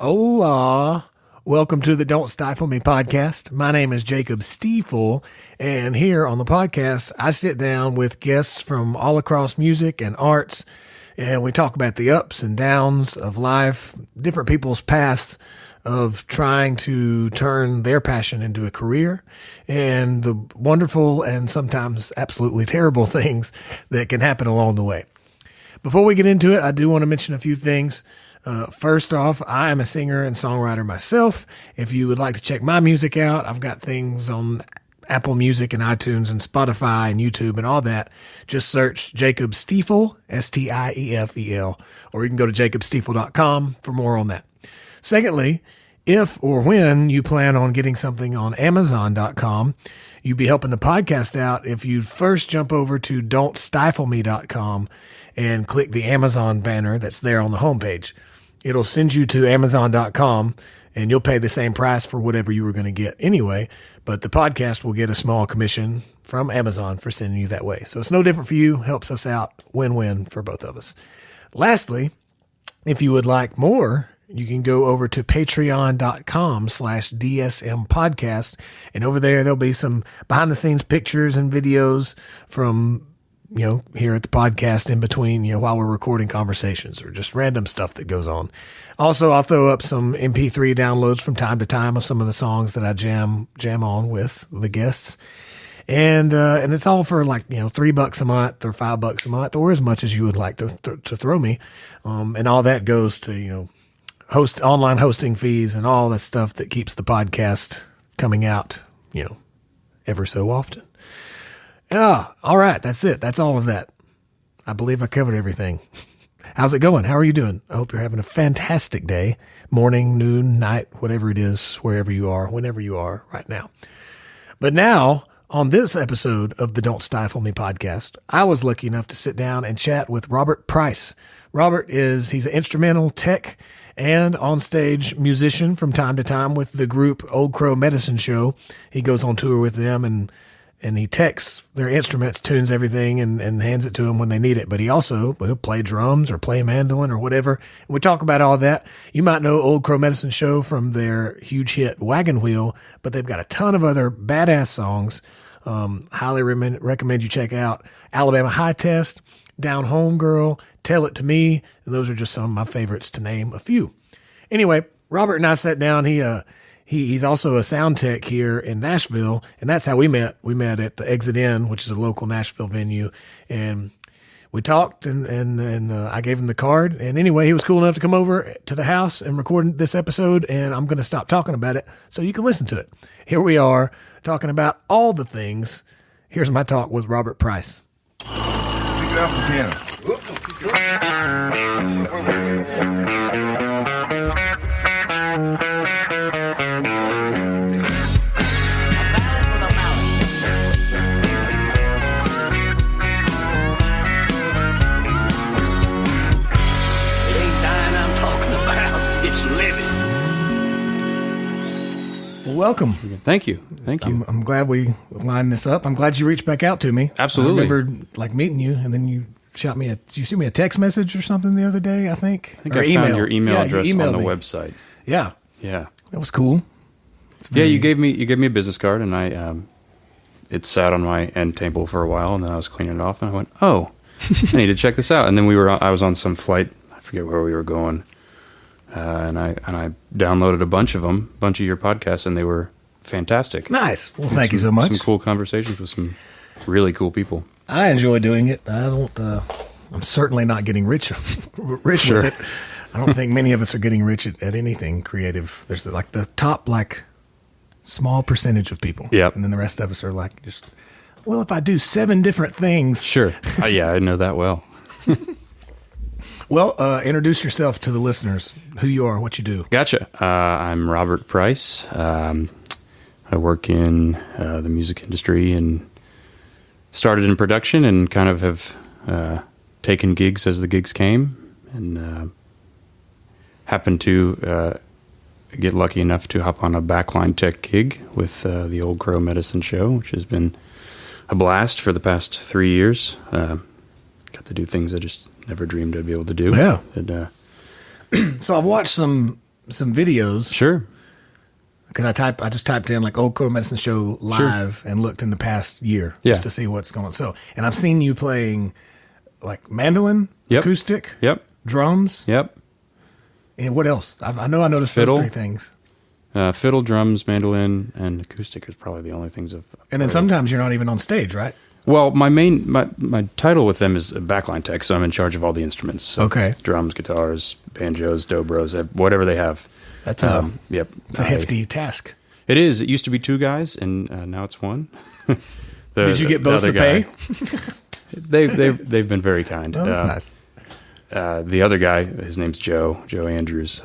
Hola. Welcome to the Don't Stifle Me podcast. My name is Jacob Stee-full, and here on the podcast, I sit down with guests from all across music and arts, and we talk about the ups and downs of life, different people's paths of trying to turn their passion into a career, and the wonderful and sometimes absolutely terrible things that can happen along the way. Before we get into it, I do want to mention a few things. First off, I am a singer and songwriter myself. If you would like to check my music out, I've got things on Apple Music and iTunes and Spotify and YouTube and all that. Just search Jacob Stifle, Stiefel, or you can go to jacobstiefel.com for more on that. Secondly, if or when you plan on getting something on Amazon.com, you'd be helping the podcast out if you first jump over to don'tstifleme.com and click the Amazon banner that's there on the homepage. It'll send you to Amazon.com, and you'll pay the same price for whatever you were going to get anyway, but the podcast will get a small commission from Amazon for sending you that way. So it's no different for you, helps us out, win-win for both of us. Lastly, if you would like more, you can go over to patreon.com/DSM podcast, and over there'll be some behind the scenes pictures and videos from here at the podcast in between, while we're recording conversations or just random stuff that goes on. Also, I'll throw up some MP3 downloads from time to time of some of the songs that I jam on with the guests. And it's all for $3 a month or $5 a month or as much as you would like to throw me. And all that goes to, online hosting fees and all that stuff that keeps the podcast coming out, ever so often. Yeah, all right. That's it. That's all of that. I believe I covered everything. How's it going? How are you doing? I hope you're having a fantastic day, morning, noon, night, whatever it is, wherever you are, whenever you are right now. But now, on this episode of the Don't Stifle Me podcast, I was lucky enough to sit down and chat with Robert Price. He's an instrumental tech and on-stage musician from time to time with the group Old Crow Medicine Show. He goes on tour with them and he texts their instruments, tunes everything, and hands it to them when they need it. But he also will play drums or play mandolin or whatever. We talk about all that. You might know Old Crow Medicine Show from their huge hit Wagon Wheel, but they've got a ton of other badass songs. Highly recommend you check out Alabama High Test, Down Home Girl, Tell It to Me. And those are just some of my favorites, to name a few. Anyway, Robert and I sat down. He's also a sound tech here in Nashville, and that's how we met. We met at the Exit Inn, which is a local Nashville venue, and we talked, and I gave him the card. And anyway, he was cool enough to come over to the house and record this episode, and I'm going to stop talking about it so you can listen to it. Here we are talking about all the things. Here's my talk with Robert Price. Pick it up the Welcome. Thank you. I'm glad we lined this up. I'm glad you reached back out to me. Absolutely. I remember meeting you, and then you shot me did you send me a text message or something the other day, I think? I found your email address on the website. Yeah. Yeah. That was cool. You gave me a business card, and it sat on my end table for a while, and then I was cleaning it off, and I went, "Oh, I need to check this out." And then I was on some flight, I forget where we were going. And I downloaded a bunch of your podcasts, and they were fantastic. Nice. Well, thank you so much. Some cool conversations with some really cool people. I enjoy doing it. I'm certainly not getting rich with it. I don't think many of us are getting rich at anything creative. There's the top small percentage of people. Yep. And then the rest of us are if I do 7 different things. Sure. Yeah, I know that well. Well, introduce yourself to the listeners, who you are, what you do. Gotcha. I'm Robert Price. I work in the music industry and started in production and kind of have taken gigs as the gigs came, and happened to get lucky enough to hop on a Backline Tech gig with the Old Crow Medicine Show, which has been a blast for the past 3 years. Got to do things I just never dreamed I'd be able to do. Yeah. And, so I've watched some some videos. Sure. Because I just typed in like Old Crow Medicine Show live and looked in the past year just to see what's going on. So, and I've seen you playing like mandolin, acoustic, drums. And what else? I know I noticed fiddle. those 3 things. Fiddle, drums, mandolin, and acoustic is probably the only things I've And then sometimes you're not even on stage, right? Well, my title with them is Backline Tech, so I'm in charge of all the instruments. So drums, guitars, banjos, dobros, whatever they have. That's it's a hefty task. It is. It used to be 2 guys, and now it's 1. Did you get both the pay? They've been very kind. Oh, that's nice. The other guy, his name's Joe Andrews,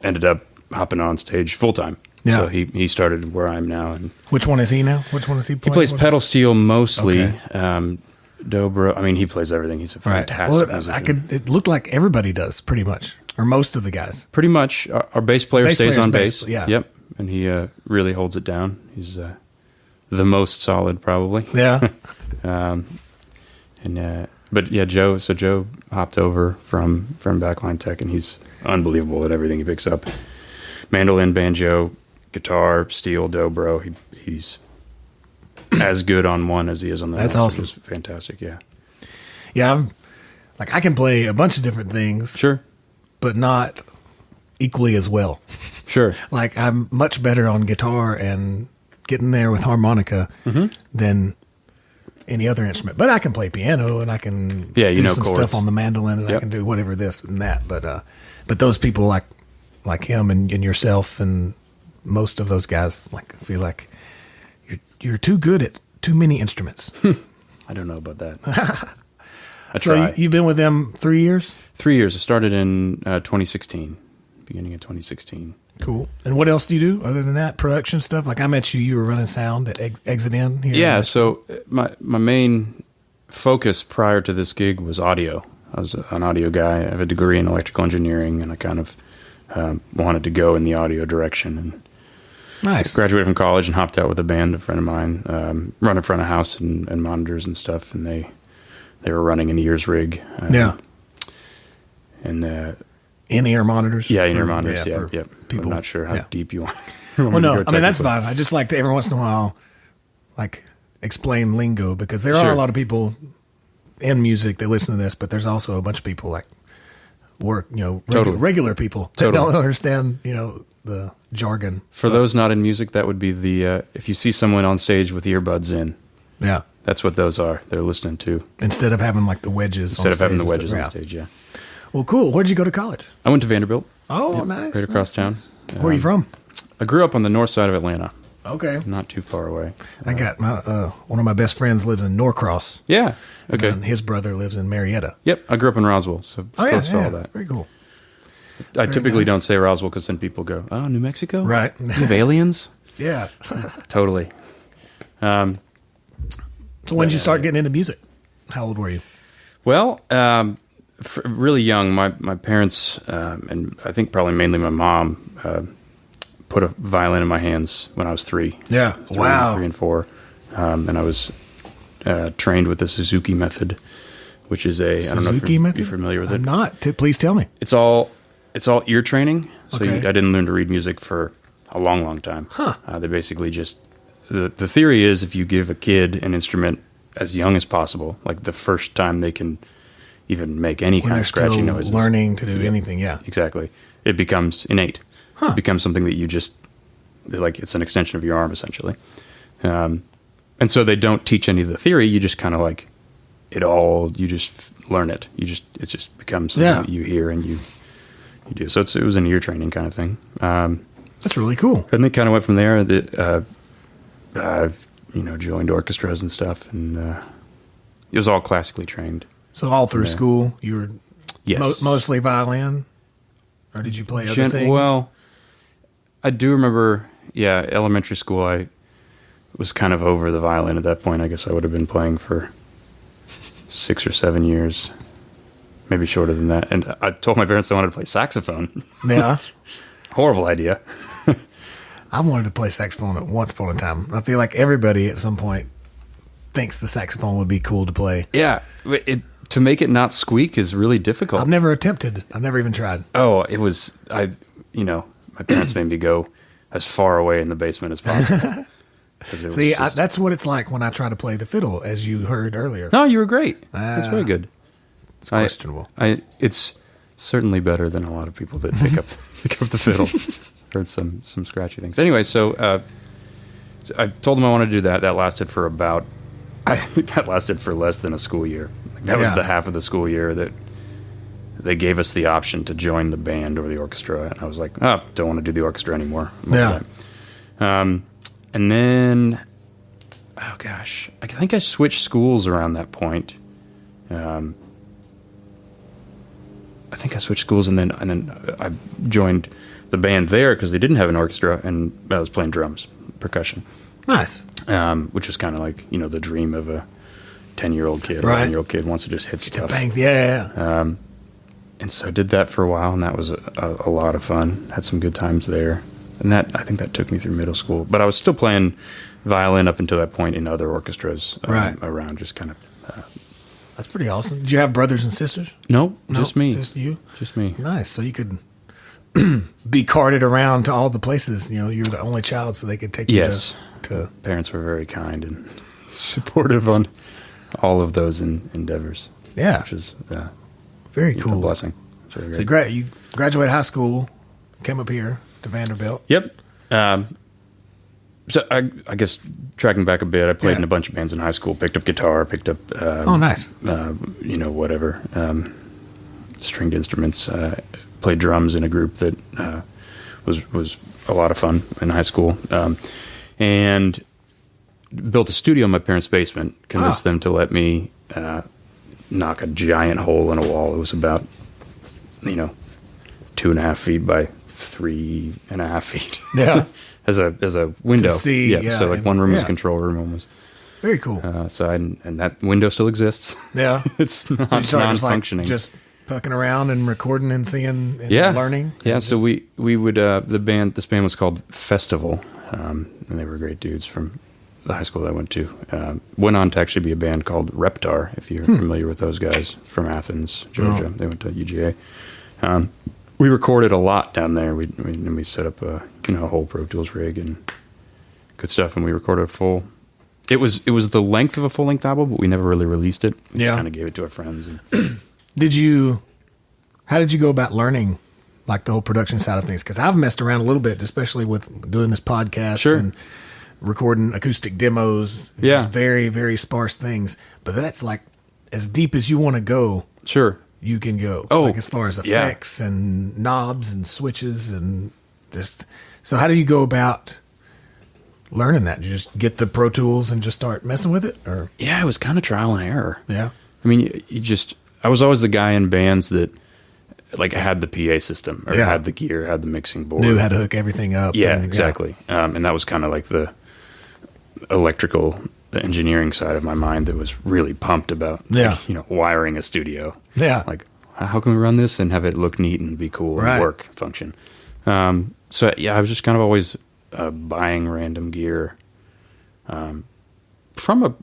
ended up hopping on stage full time. Yeah. So he started where I am now. And which one is he now? Which one is he playing? He plays pedal steel mostly. Okay. Dobro. I mean, he plays everything. He's a fantastic musician. It looked like everybody does, pretty much, or most of the guys. Pretty much. Our bass player stays on bass. Yeah. Yep. And he really holds it down. He's the most solid, probably. Yeah. But yeah, Joe. So Joe hopped over from Backline Tech, and he's unbelievable at everything he picks up: mandolin, banjo, guitar, steel, dobro. He's as good on one as he is on the next. That's awesome. It's fantastic. Yeah. Yeah. I can play a bunch of different things. Sure. But not equally as well. Sure. Like I'm much better on guitar and getting there with harmonica than any other instrument. But I can play piano and I can do some stuff on the mandolin and I can do whatever this and that. But those people like him and yourself and most of those guys feel like you're too good at too many instruments. I don't know about that. So you've been with them 3 years? 3 years. I started in 2016, beginning of 2016. Cool. And what else do you do other than that? Production stuff? Like I met you were running sound at Exit In here. Yeah, so my main focus prior to this gig was audio. I was an audio guy. I have a degree in electrical engineering, and I kind of wanted to go in the audio direction. And nice. Graduated from college and hopped out with a band, a friend of mine, run in front of house and monitors and stuff, and they were running an ears rig. And in-ear monitors? Yeah, in-ear monitors, yeah. People. I'm not sure how deep you want. Well, no, I mean, that's fine. I just like to, every once in a while, explain lingo, because there are a lot of people in music that listen to this, but there's also a bunch of people regular people that don't understand, the jargon. For those not in music, that would be if you see someone on stage with earbuds in. Yeah. That's what those are. They're listening to. Instead of having the wedges on stage. Instead of having the wedges on stage, yeah. Well, cool. Where'd you go to college? I went to Vanderbilt. Oh, nice. Right across town. Nice. Where are you from? I grew up on the north side of Atlanta. Okay. Not too far away. I got one of my best friends lives in Norcross. Yeah. Okay. And his brother lives in Marietta. Yep. I grew up in Roswell, so close to all that. Very cool. I typically don't say Roswell because then people go, "Oh, New Mexico? Right. You have aliens?" Yeah. Totally. So when did you start getting into music? How old were you? Well, really young. My parents, and I think probably mainly my mom, put a violin in my hands when I was 3. Yeah. Wow. 3 and 4. And I was trained with the Suzuki method, which is I don't know if you're familiar with it. I'm not. Please tell me. It's all ear training. So Okay. I didn't learn to read music for a long, long time. Huh. They basically just, the theory is if you give a kid an instrument as young as possible, like the first time they can even make any kind of scratchy noises. Learning to do anything, yeah. Exactly. It becomes innate. Huh. It becomes something that you just, it's an extension of your arm, essentially. And so they don't teach any of the theory. You just kind of you just learn it. It just becomes something that you hear and you do. So it was an ear training kind of thing. That's really cool. And they kind of went from there. Joined orchestras and stuff, and it was all classically trained. So all through school, you were yes. Mostly violin, or did you play other things? Well, I do remember, elementary school, I was kind of over the violin at that point. I guess I would have been playing for 6 or 7 years, maybe shorter than that. And I told my parents I wanted to play saxophone. Yeah. Horrible idea. I wanted to play saxophone at once upon a time. I feel like everybody at some point thinks the saxophone would be cool to play. Yeah. To make it not squeak is really difficult. I've never attempted. I've never even tried. Oh, it was, my parents made me go as far away in the basement as possible. See, that's what it's like when I try to play the fiddle, as you heard earlier. No, you were great. That's very good. It's questionable. It's certainly better than a lot of people that pick up the fiddle. Heard some scratchy things. Anyway, so I told them I wanted to do that. That lasted for less than a school year. That was the half of the school year that they gave us the option to join the band or the orchestra, and I was like, oh, don't want to do the orchestra anymore. And then, oh gosh, I think I switched schools around that point. I think I switched schools, and then I joined the band there because they didn't have an orchestra, and I was playing drums, percussion. Nice. Which was kind of like the dream of a 10-year-old kid. Right. Or 9-year-old kid wants to just hit stuff. Bangs. Yeah. And so I did that for a while, and that was a lot of fun. Had some good times there. And I think that took me through middle school. But I was still playing violin up until that point in other orchestras around, just kind of. That's pretty awesome. Did you have brothers and sisters? No, just me. Just you? Just me. Nice. So you could be carted around to all the places. You're the only child, so they could take you to. Parents were very kind and supportive on all of those endeavors. Yeah. Which is very cool. A blessing. Really so great. You graduated high school, came up here to Vanderbilt. Yep. So I guess tracking back a bit, I played in a bunch of bands in high school. Picked up guitar. Picked up. Nice. Whatever. Stringed instruments. Played drums in a group that was a lot of fun in high school. And built a studio in my parents' basement. Convinced them to let me knock a giant hole in a wall. It was about 2.5 feet by 3.5 feet. Yeah. as a window. To see, So like one room is a control room almost. Very cool. And that window still exists. Yeah. It's not non-functioning. Just fucking around and recording and seeing and learning. Yeah. So we would this band was called Stifle, and they were great dudes from the high school that I went to. Went on to actually be a band called Reptar, if you're familiar with those guys from Athens, Georgia. They went to UGA. We recorded a lot down there. We set up a whole Pro Tools rig and good stuff, and we recorded a full. It was the length of a full length album, but we never really released it. We just kind of gave it to our friends. And How did you go about learning like the whole production side of things? Because I've messed around a little bit, especially with doing this podcast and recording acoustic demos. Just very, very sparse things. But that's like as deep as you want to go. Sure. You can go. Like as far as effects and knobs and switches and just. So how do you go about learning that? Did you just get the Pro Tools and just start messing with it? Or it was kind of trial and error. Yeah. I mean, I was always the guy in bands that like had the PA system or had the gear, had the mixing board. Knew how to hook everything up. Yeah, exactly. And that was kind of like the electrical engineering side of my mind that was really pumped about wiring a studio. Yeah. Like, how can we run this and have it look neat and be cool and work, function? I was just kind of always buying random gear from a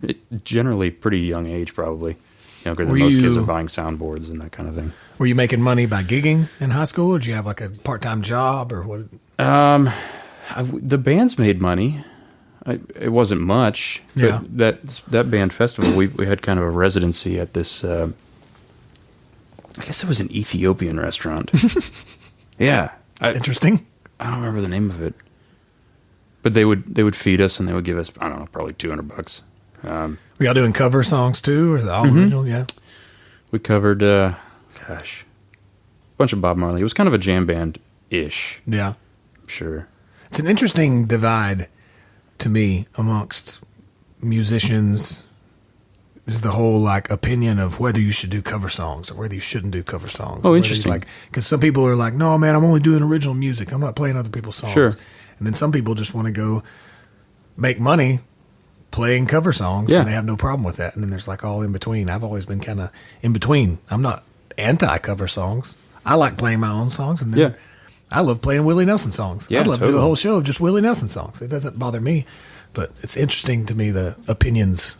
generally pretty young age, probably. Because most kids are buying soundboards and that kind of thing. Were you making money by gigging in high school, or did you have like a part-time job, or what? The bands made money. It wasn't much. But that band festival, we had kind of a residency at this. I guess it was an Ethiopian restaurant. That's interesting. I don't remember the name of it, but they would feed us and they would give us probably $200. Were y'all doing cover songs too, or is it all original? Yeah, we covered a bunch of Bob Marley. It was kind of a jam band ish. Yeah, sure. It's an interesting divide to me amongst musicians. Is the whole like opinion of whether you should do cover songs or whether you shouldn't do cover songs. Oh, interesting. Because some people are like, no, man, I'm only doing original music. I'm not playing other people's songs. Sure. And then some people just want to go make money playing cover songs, and they have no problem with that. And then there's like all in between. I've always been kind of in between. I'm not anti-cover songs. I like playing my own songs, and then I love playing Willie Nelson songs. I'd love to do a whole show of just Willie Nelson songs. It doesn't bother me, but it's interesting to me the opinions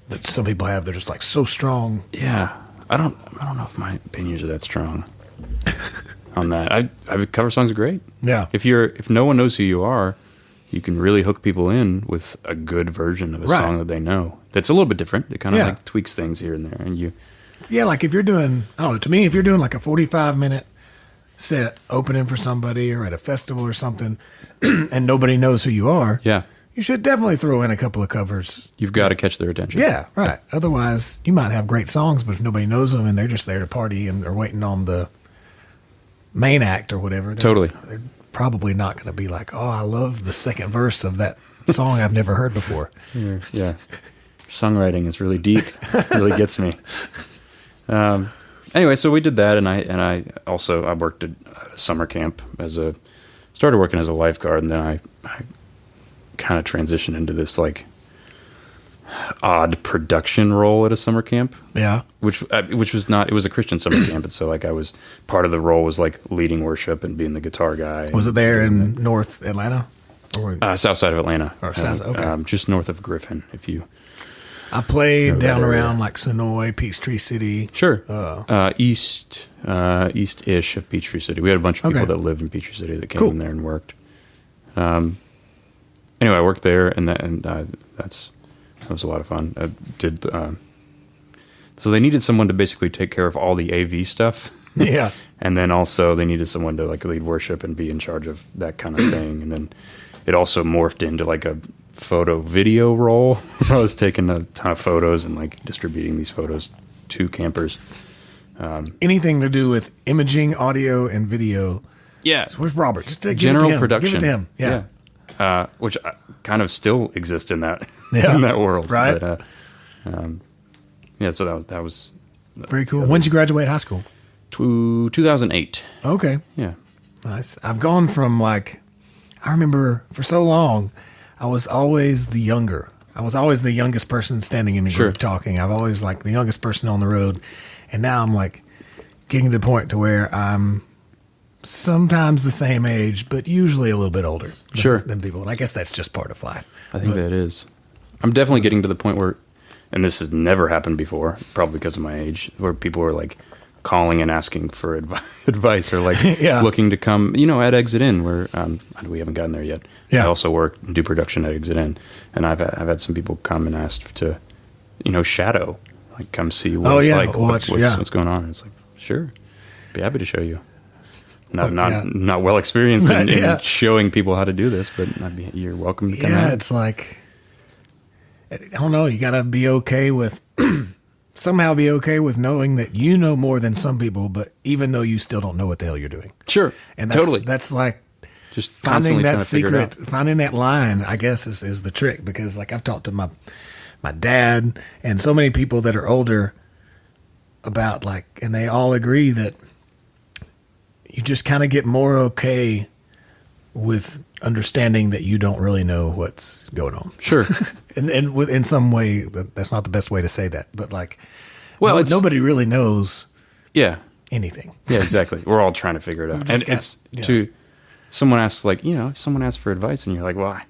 that some people have. They're just like so strong. Yeah, I don't know if my opinions are that strong. on that. I cover songs are great. Yeah. If no one knows who you are, you can really hook people in with a good version of a song that they know. That's a little bit different. It kind of like tweaks things here and there, and you. Yeah, like if you're doing, I don't know. To me, if you're doing like a 45-minute set opening for somebody or at a festival or something, and nobody knows who you are. Yeah. You should definitely throw in a couple of covers. You've got to catch their attention. Yeah, right. Otherwise, you might have great songs, but if nobody knows them and they're just there to party and they're waiting on the main act or whatever, they're probably not going to be like, oh, I love the second verse of that song I've never heard before. Yeah. Songwriting is really deep. It really gets me. Anyway, so we did that, and I worked at a summer camp started working as a lifeguard, and then I kind of transitioned into this like odd production role at a summer camp. Yeah. Which was not, it was a Christian summer camp. And so like I was, part of the role was like leading worship and being the guitar guy. Was it there in North Atlanta? Or south side of Atlanta. Or south, okay. Just north of Griffin, if you. I played down around like Sonoy, Peachtree City. Sure. East-ish of Peachtree City. We had a bunch of people that lived in Peachtree City that came in there and worked. Anyway, I worked there, and that was a lot of fun. I did. So they needed someone to basically take care of all the AV stuff. Yeah. And then also they needed someone to like lead worship and be in charge of that kind of thing. And then it also morphed into like a photo video role. I was taking a ton of photos and like distributing these photos to campers. Anything to do with imaging, audio, and video. Yeah. So where's Robert? Just general production. Give it to him. Yeah. Which kind of still exists in that in that world, right? But, so that was very cool. When did you graduate high school? 2008. Okay, yeah, nice. I've gone from like, I remember for so long, I was always the younger. I was always the youngest person standing in the group talking. I've always like the youngest person on the road, and now I'm like getting to the point to where I'm sometimes the same age, but usually a little bit older than people. And I guess that's just part of life. I think that is. I'm definitely getting to the point where, and this has never happened before, probably because of my age, where people are like calling and asking for advice or like looking to come, at Exit In, where we haven't gotten there yet. Yeah. I also work and do production at Exit In, and I've had some people come and ask to, shadow, like come see what's what's going on. And it's like, sure, be happy to show you. Not well experienced in showing people how to do this, but you're welcome to come out. Yeah, it's like, I don't know, you got to be okay with, somehow be okay with knowing that you know more than some people, but even though you still don't know what the hell you're doing. Sure, and that's like just finding that secret, finding that line, I guess, is the trick, because like I've talked to my dad and so many people that are older about like, and they all agree that you just kind of get more okay with understanding that you don't really know what's going on. Sure. and in some way, that's not the best way to say that, but like, nobody really knows anything. Yeah, exactly. We're all trying to figure it out. And someone asks like, if someone asks for advice and you're like, well, I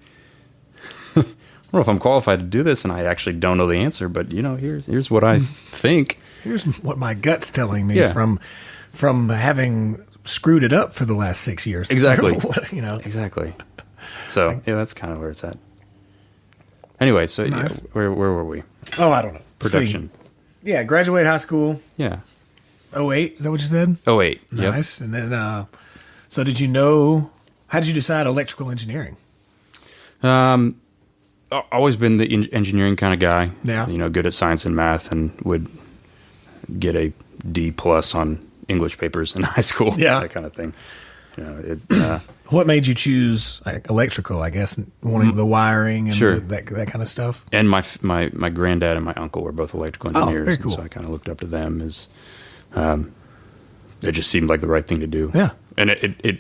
don't know if I'm qualified to do this and I actually don't know the answer, but here's what I think. Here's what my gut's telling me from having screwed it up for the last 6 years. Exactly. Exactly. So that's kind of where it's at. Anyway, so nice. Where were we? Oh, I don't know. Production. Graduate high school. Yeah. 08, is that what you said? 08. Nice. Yep. And then, so how did you decide electrical engineering? Always been the engineering kind of guy. Yeah. Good at science and math, and would get a D+ on English papers in high school. Yeah. That kind of thing. What made you choose electrical, I guess, wanting the wiring and that kind of stuff? And my granddad and my uncle were both electrical engineers. Very cool. And so I kind of looked up to them as, it just seemed like the right thing to do. Yeah. And it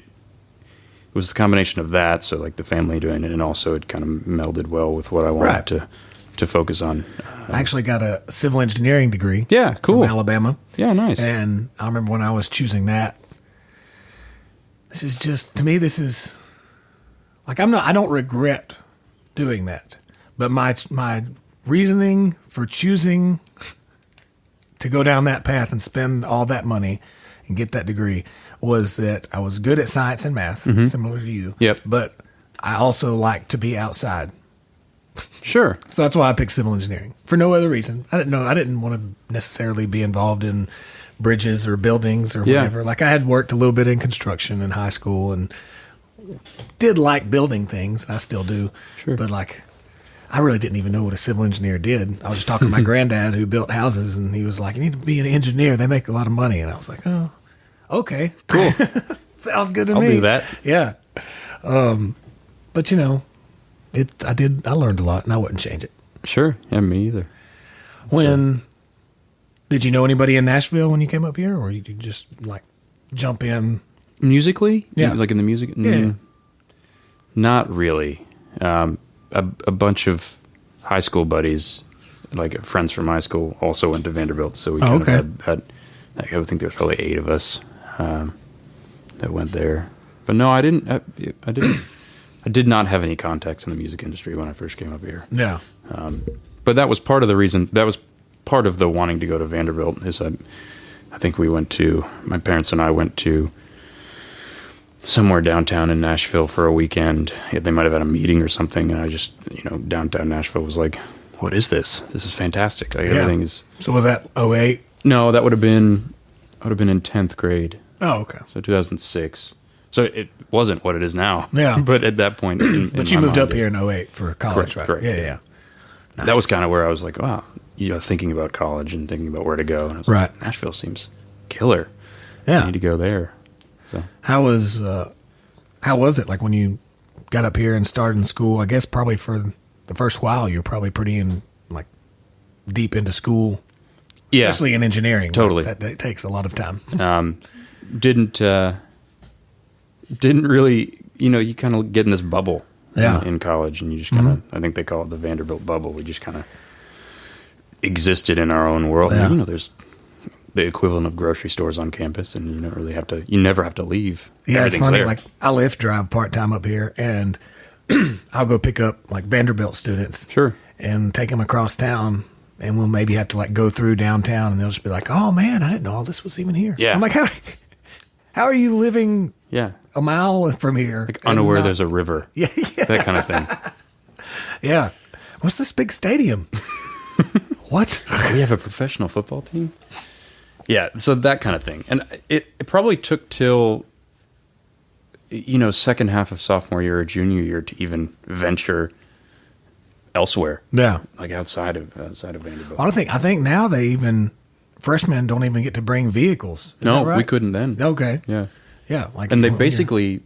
was the combination of that, so like the family doing it, and also it kind of melded well with what I wanted to focus on. I actually got a civil engineering degree. Yeah, cool. From Alabama. Yeah, nice. And I remember when I was choosing that, this is just, to me, this is like, I don't regret doing that, but my reasoning for choosing to go down that path and spend all that money and get that degree was that I was good at science and math, similar to you. Yep. But I also like to be outside. Sure. So that's why I picked civil engineering for no other reason. I didn't want to necessarily be involved in bridges or buildings or whatever. Like I had worked a little bit in construction in high school and did like building things. I still do. Sure. But like, I really didn't even know what a civil engineer did. I was just talking to my granddad who built houses, and he was like, "You need to be an engineer. They make a lot of money." And I was like, "Oh, okay, Cool. sounds good to I'll me." do that. Yeah. But you know, I learned a lot, and I wouldn't change it. Sure. Yeah, me either. Did you know anybody in Nashville when you came up here, or you just like jump in? Musically? Yeah. Like in the music? Yeah. Not really. A bunch of high school buddies, like friends from high school, also went to Vanderbilt. So we kind of had like, I think there was probably 8 of us that went there. But no, I didn't. I did not have any contacts in the music industry when I first came up here. Yeah. But that was part of the reason. That was part of the wanting to go to Vanderbilt. Is I think my parents and I went to somewhere downtown in Nashville for a weekend. They might have had a meeting or something, and I just, downtown Nashville was like, what is this? This is fantastic. Like, everything is. So was that 08? No, that would have been in 10th grade. Oh, okay. So 2006. So it wasn't what it is now. Yeah. But at that point, but you moved up here in 08 for college, right? Correct. Yeah. Nice. That was kind of where I was like, wow, thinking about college and thinking about where to go. And I was like, Nashville seems killer. Yeah. I need to go there. So how was it like when you got up here and started in school? I guess probably for the first while you were probably pretty deep into school, especially in engineering. Totally, that takes a lot of time. Didn't really, you kind of get in this bubble in college, and you just kind of, I think they call it the Vanderbilt bubble. We just kind of existed in our own world. Yeah. And, there's the equivalent of grocery stores on campus, and you never have to leave. Yeah, it's funny. There. Like I Lyft drive part-time up here, and I'll go pick up like Vanderbilt students. Sure. And take them across town, and we'll maybe have to go through downtown, and they'll just be like, "Oh man, I didn't know all this was even here." Yeah. I'm like, how are you living a mile from here? Like unaware there's a river. Yeah. That kind of thing. Yeah. What's this big stadium? What? We have a professional football team? Yeah, so that kind of thing. And it probably took till, second half of sophomore year or junior year to even venture elsewhere. Yeah. Like outside of Vanderbilt. I think now freshmen don't even get to bring vehicles. Is No, that right? we couldn't then. Okay. Yeah. Yeah. And they basically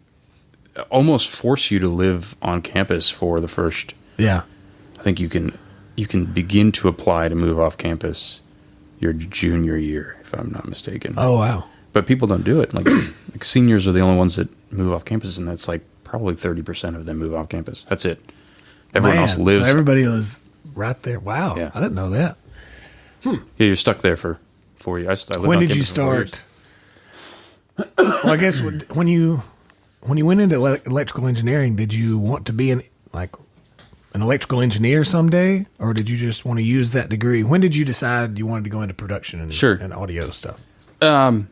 almost force you to live on campus for the first. Yeah. I think you can begin to apply to move off campus your junior year, if I'm not mistaken. Oh, wow. But people don't do it. Like seniors are the only ones that move off campus, and that's like probably 30% of them move off campus. That's it. Everyone else lives. So everybody was right there. Wow. Yeah. I didn't know that. Yeah, you're stuck there for 4 years. I lived When on did you campus for 4 years. start? Well, I guess when you went into electrical engineering, did you want to be an electrical engineer someday, or did you just want to use that degree? When did you decide you wanted to go into production and audio stuff? I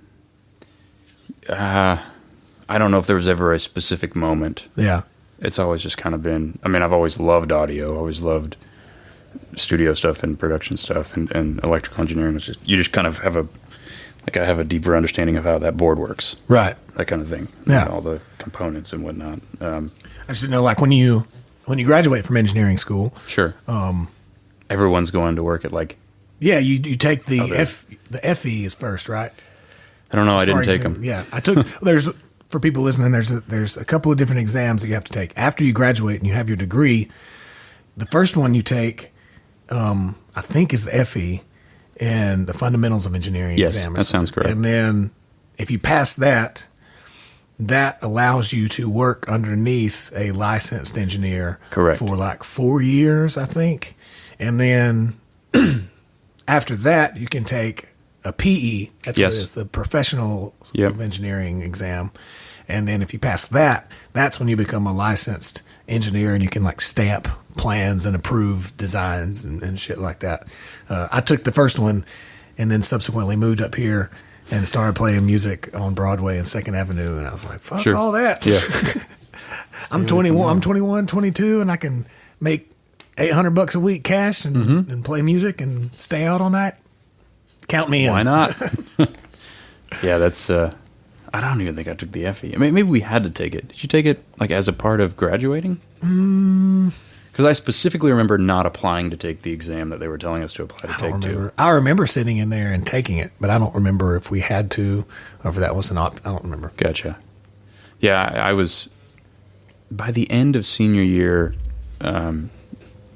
don't know if there was ever a specific moment. Yeah. It's always just kind of been, I've always loved audio, always loved studio stuff and production stuff, and electrical engineering is just, you just kind of have I have a deeper understanding of how that board works. Right. That kind of thing. Yeah. All the components and whatnot. I just didn't know, when you graduate from engineering school. Sure. Everyone's going to work at Yeah, you take the FEs first, right? I don't know. I didn't take them. Yeah, I took. For people listening, there's a couple of different exams that you have to take after you graduate and you have your degree. The first one you take, I think, is the FE and the Fundamentals of Engineering exam. That sounds correct. And then if you pass that allows you to work underneath a licensed engineer. Correct. For 4 years, I think, and then after that you can take a PE. That's what it is, the Professional of Engineering exam. And then if you pass that, that's when you become a licensed engineer, and you can stamp plans and approve designs and shit like that. I took the first one and then subsequently moved up here and started playing music on Broadway and Second Avenue. And I was like, fuck Sure. all that. Yeah. I'm 21, 22, and I can make $800 a week cash and play music and stay out all night. Count me in. Why not? Yeah, that's. I don't even think I took the FE. I mean, maybe we had to take it. Did you take it like as a part of graduating? Because I specifically remember not applying to take the exam that they were telling us to apply to take to. I remember sitting in there and taking it, but I don't remember if we had to or if that was an option. I don't remember. Gotcha. Yeah, I was. By the end of senior year, I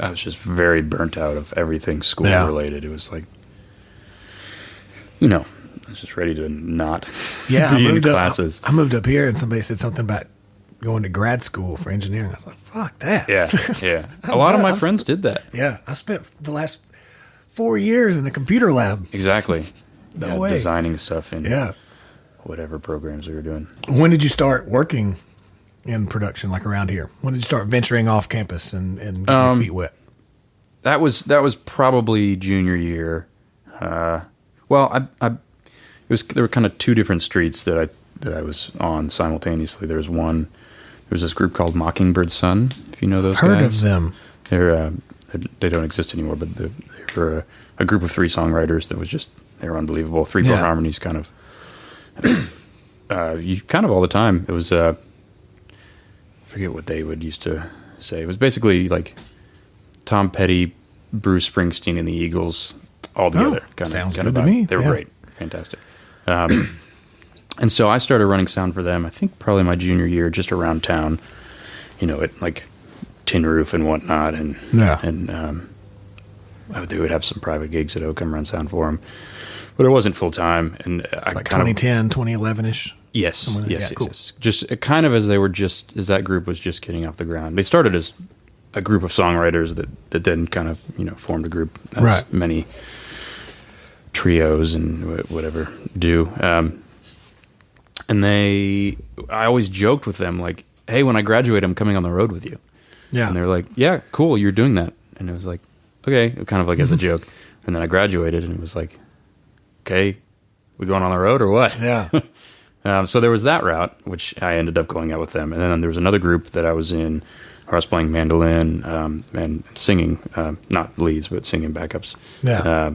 was just very burnt out of everything school related. It was like, I was just ready to not be in classes. I moved up here and somebody said something about going to grad school for engineering. I was like, fuck that. Yeah. A lot of my friends did that. Yeah. I spent the last 4 years in a computer lab. Exactly. No way. Designing stuff in Yeah. whatever programs we were doing. When did you start working in production, like around here? When did you start venturing off campus and getting your feet wet? That was probably junior year. There were kind of two different streets that I was on simultaneously. There was this group called Mockingbird Sun, if you know those guys. Heard of them. They don't exist anymore, but they were a group of 3 songwriters that was just, they were unbelievable. 3/4 harmonies kind of, all the time. It was, I forget what they would used to say. It was basically like Tom Petty, Bruce Springsteen, and the Eagles all together. Sounds good to me. They were great. Fantastic. And so I started running sound for them, I think probably my junior year, just around town, at like Tin Roof and whatnot. And they would have some private gigs that I would come run sound for them. But it wasn't full time. And it's like 2010, 2011-ish? Yes. Yes. Cool. Yes. Just kind of as that group was just getting off the ground. They started as a group of songwriters that then kind of, formed a group as many trios and whatever do. And I always joked with them like, hey, when I graduate, I'm coming on the road with you. Yeah. And they're like, yeah, cool, you're doing that. And it was like, okay, kind of like as a joke. And then I graduated and it was like, okay, we going on the road or what? Yeah. So there was that route, which I ended up going out with them. And then there was another group that I was in where I was playing mandolin and singing, not leads, but singing backups. Yeah.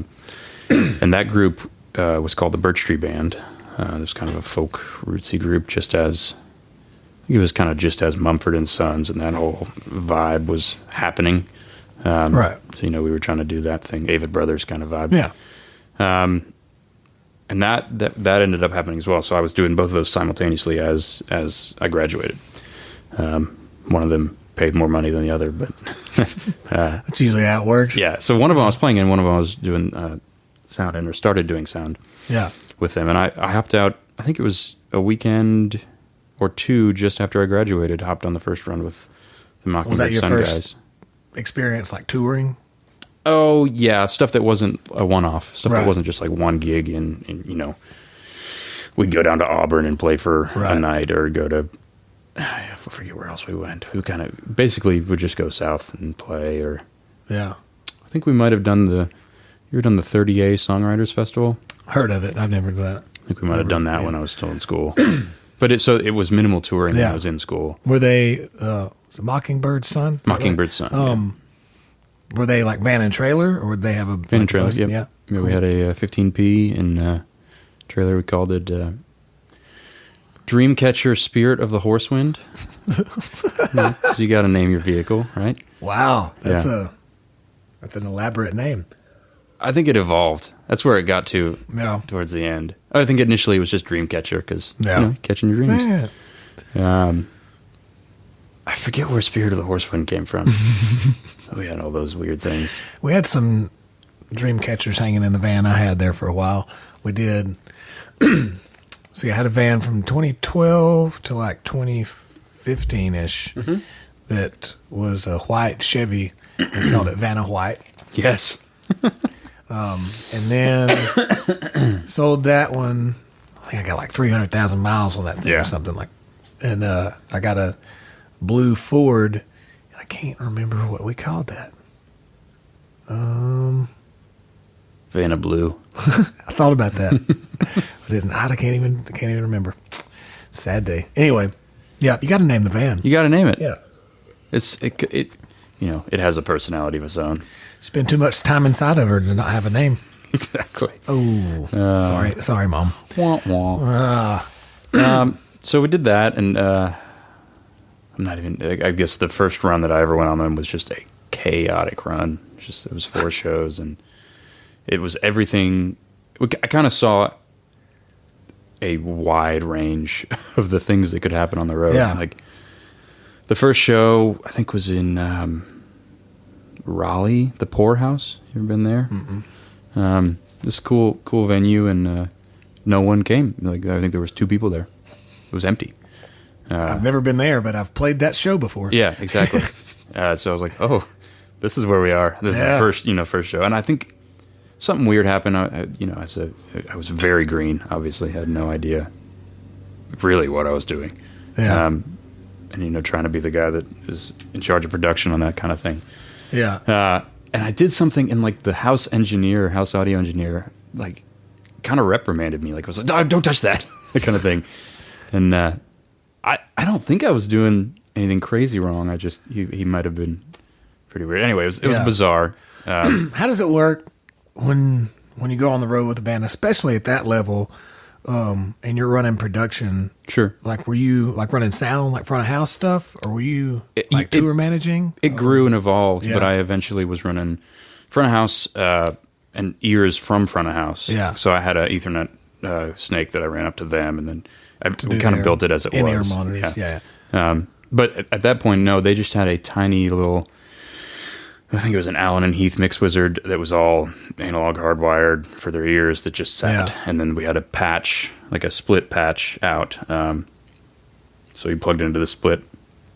And that group was called the Birch Tree Band. It was kind of a folk rootsy group, it was kind of just as Mumford and Sons, and that whole vibe was happening. Right. So, we were trying to do that thing, Avid Brothers kind of vibe. Yeah. And that ended up happening as well. So I was doing both of those simultaneously as I graduated. One of them paid more money than the other, but that's usually how it works. Yeah. So one of them I was playing in, one of them I was doing sound in, or started doing sound. Yeah. With them, and I hopped out. I think it was a weekend or two just after I graduated. Hopped on the first run with the Mockingbird Sun guys. Was that your first experience, like touring? Oh yeah, stuff that wasn't a one-off. Stuff that wasn't just like one gig, and we'd go down to Auburn and play for a night, or go to I forget where else we went. We kind of basically would just go south and play, or I think we might have done the 30A Songwriters Festival. Heard of it. I've never done it. I think we might have done that when I was still in school. But it was minimal touring when I was in school. Were they was it Mockingbird Sun? Mockingbird Sun. Were they like van and trailer, or would they have a van and trailer? Yep. Yeah. Cool. We had a 15P and trailer. We called it Dreamcatcher Spirit of the Horsewind. Because you got to name your vehicle, right? Wow, that's an elaborate name. I think it evolved. That's where it got to towards the end. I think initially it was just Dreamcatcher because catching your dreams. Yeah. I forget where Spirit of the Horsewind came from. We had all those weird things. We had some Dreamcatchers hanging in the van I had there for a while. We did. See, I had a van from 2012 to like 2015-ish that was a white Chevy. We called it Vanna White. Yes. And then sold that one. I think I got like 300,000 miles on that thing or something like. And I got a blue Ford. And I can't remember what we called that. Vanna Blue. I thought about that. I can't even remember. Sad day. Anyway, yeah, you got to name the van. You got to name it. Yeah. It it has a personality of its own. Spend too much time inside of her to not have a name. Exactly. Oh, sorry, Mom. Wah, wah. So we did that, and I'm not even. I guess the first run that I ever went on was just a chaotic run. It was 4 shows, and it was everything. I kind of saw a wide range of the things that could happen on the road. Yeah. Like the first show, I think, was in Raleigh, the Poorhouse. You ever been there? Mm-mm. This cool venue, and no one came. Like I think there was 2 people there. It was empty. I've never been there, but I've played that show before. Yeah, exactly. So I was like, oh, this is where we are. This is the first show, and I think something weird happened. I was very green. Obviously, had no idea really what I was doing. Yeah. And trying to be the guy that is in charge of production on that kind of thing. Yeah. And I did something, and like the house audio engineer, like kind of reprimanded me. Like I was like, oh, don't touch that, that kind of thing. And I don't think I was doing anything crazy wrong. I just he might have been pretty weird. Anyway, it was bizarre. How does it work when you go on the road with a band, especially at that level, and you're running production? Sure. Like, were you like running sound, like front of house stuff, or were you tour managing? It grew and evolved, but I eventually was running front of house and ears from front of house. Yeah. So I had an Ethernet snake that I ran up to them, and then we kind of built it as it was. In-ear monitors. Yeah. But at that point, no, they just had a tiny little. I think it was an Allen and Heath mix wizard that was all analog hardwired for their ears that just sat. Yeah. And then we had a patch, like a split patch out. So you plugged into the split.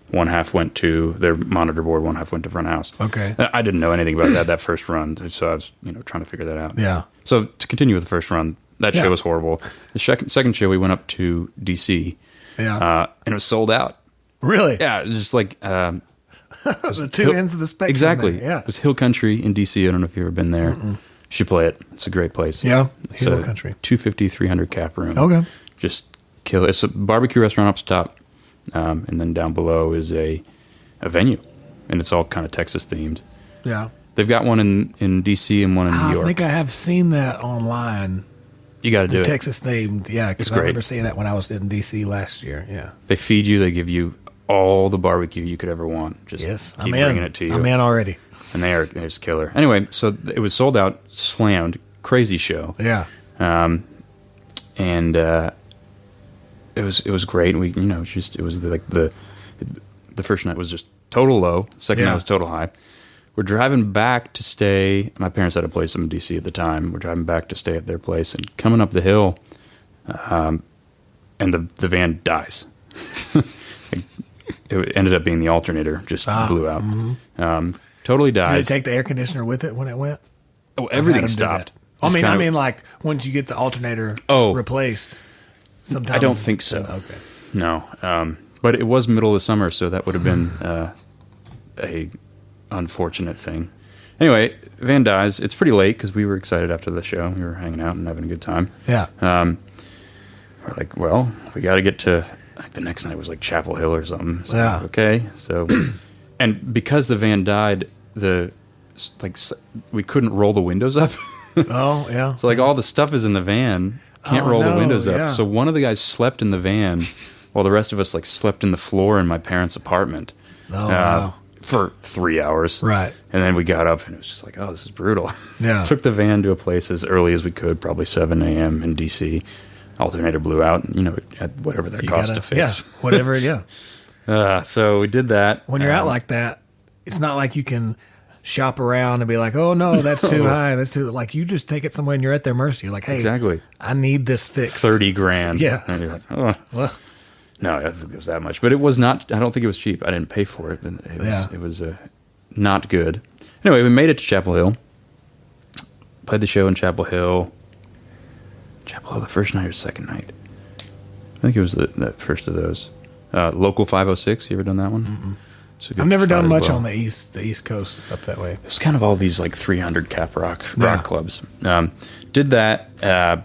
One half went to their monitor board, one half went to front house. Okay. I didn't know anything about that first run, so I was trying to figure that out. Yeah. So to continue with the first run, that show was horrible. The second show, we went up to D.C. Yeah. And it was sold out. Really? Yeah, it was just like... the two ends of the spectrum. Exactly. There. Yeah. It was Hill Country in D.C. I don't know if you've ever been there. You should play it. It's a great place. Yeah, it's Hill Country. 250, 300 cap room. Okay. Just kill it. It's a barbecue restaurant up top, and then down below is a venue, and it's all kind of Texas themed. Yeah. They've got one in D.C. and one in New York. I think I have seen that online. You got to do it. Texas themed, yeah, because I remember seeing that when I was in D.C. last year. Yeah. They feed you. They give you all the barbecue you could ever want. Just keep bringing it to you. I'm in already. And they're just killer. Anyway, so it was sold out, slammed, crazy show. Yeah. And it was great. We it was the first night was just total low. Second night was total high. We're driving back to stay. My parents had a place in D.C. at the time. We're driving back to stay at their place, and coming up the hill, and the van dies. It ended up being the alternator, just blew out. Mm-hmm. Totally died. Did it take the air conditioner with it when it went? Oh, everything stopped. I mean, like once you get the alternator replaced. Sometimes I don't think so. Okay. No, but it was middle of the summer, so that would have been a unfortunate thing. Anyway, van dies. It's pretty late because we were excited after the show. We were hanging out and having a good time. Yeah. We're like, well, we got to get to. Like the next night was like Chapel Hill or something. So, yeah. Okay. So, and because the van died, we couldn't roll the windows up. Oh yeah. So all the stuff is in the van. Can't roll the windows up. Yeah. So one of the guys slept in the van, while the rest of us slept in the floor in my parents' apartment. Oh wow. For 3 hours. Right. And then we got up and it was just like, oh, this is brutal. Yeah. Took the van to a place as early as we could, probably 7 a.m. in D.C. Alternator blew out, and, at whatever that cost to fix. Yeah, whatever, yeah. So we did that. When you're out like that, it's not like you can shop around and be like, oh, no, that's too high. That's too... Like, you just take it somewhere and you're at their mercy. You're like, hey, exactly. I need this fixed. $30,000. Yeah. And you're like, oh. Well. No, I don't think it was that much. But it was not... I don't think it was cheap. I didn't pay for it. It was not good. Anyway, we made it to Chapel Hill. Played the show in Chapel Hill. The first night or second night? I think it was the first of those. Local 506. You ever done that one? I've never done much on the East Coast up that way. It was kind of all these 300 cap rock clubs. Did that.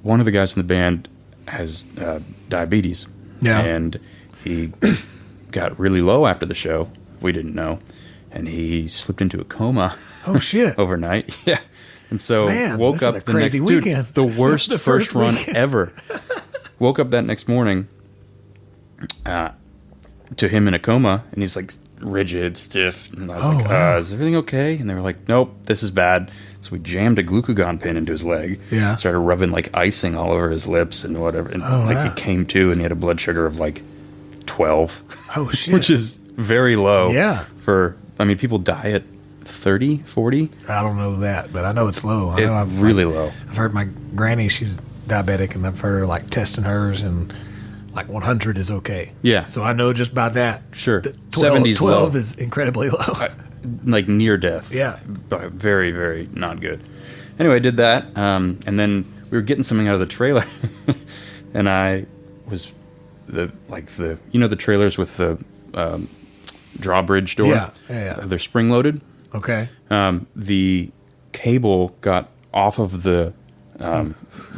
one of the guys in the band has diabetes. Yeah. And he got really low after the show. We didn't know. And he slipped into a coma. Oh, shit. Overnight. Yeah. And so Man, woke this up is a the crazy next weekend. dude, the worst The first run weekend. ever. Woke up that next morning to him in a coma, and he's like rigid, stiff. And I was like, wow. is everything okay? And they were like, nope, this is bad. So we jammed a glucagon pin into his leg. Yeah. Started rubbing like icing all over his lips and whatever. And like wow. he came to, and he had a blood sugar of like 12. Oh, shit. Which is very low. Yeah. I mean, people die at 30, 40. I don't know that, but I know it's low. I know It's really low. I've heard my granny, she's diabetic, and I've heard her like testing hers, and like 100 is okay. Yeah. So I know just by that. Sure. that 70's 12 low. is incredibly low. Like near death. Yeah. But very, very not good. Anyway, I did that. And then we were getting something out of the trailer. And I was the trailers with the drawbridge door. Yeah. They're spring loaded. Okay. The cable got off of the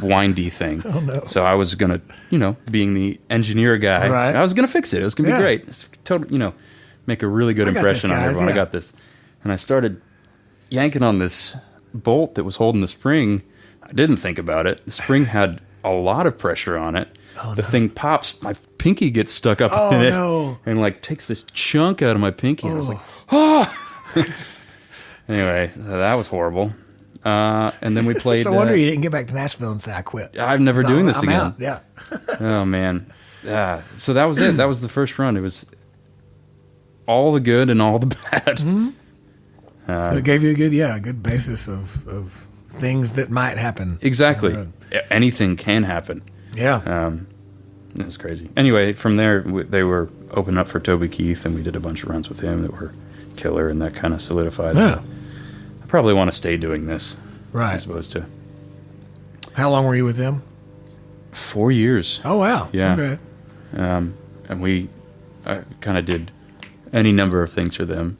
windy thing. Oh, no. So I was going to, being the engineer guy, Right. I was going to fix it. It was going to be Yeah. great. It's totally, make a really good I got impression this, on guys, everyone. yeah. I got this. And I started yanking on this bolt that was holding the spring. I didn't think about it. The spring had a lot of pressure on it. The thing pops. My pinky gets stuck up in it. No. And like takes this chunk out of my pinky. And I was like, oh. Anyway, so that was horrible. And then we played. It's a wonder you didn't get back to Nashville and say, I quit. I'm never doing this I'm again. out. Yeah. Oh man. So that was it. That was the first run. It was all the good and all the bad. Mm-hmm. It gave you a good basis of things that might happen. Exactly. Anything can happen. Yeah. It was crazy. Anyway, from there, they were open up for Toby Keith, and we did a bunch of runs with him that were killer, and that kind of solidified. Yeah. I probably want to stay doing this. Right. As opposed to How long were you with them? 4 years. Oh, wow. Yeah. Okay. And we kind of did any number of things for them.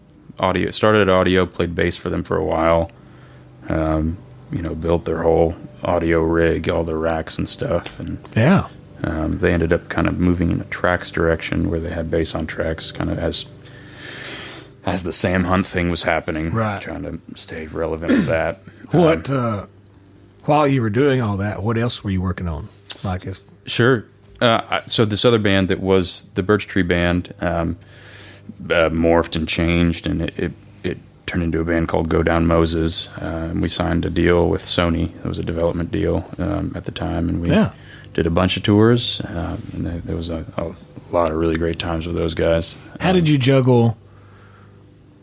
Started at audio, played bass for them for a while. Built their whole audio rig, all the racks and stuff, and Yeah. they ended up kind of moving in a tracks direction where they had bass on tracks, kind of as the Sam Hunt thing was happening. Right. Trying to stay relevant with that. What, while you were doing all that, what else were you working on? Like, Sure. So this other band that was the Birch Tree Band morphed and changed, and it turned into a band called Go Down Moses. And we signed a deal with Sony. It was a development deal at the time, and we did a bunch of tours. And there was a lot of really great times with those guys. how did you juggle,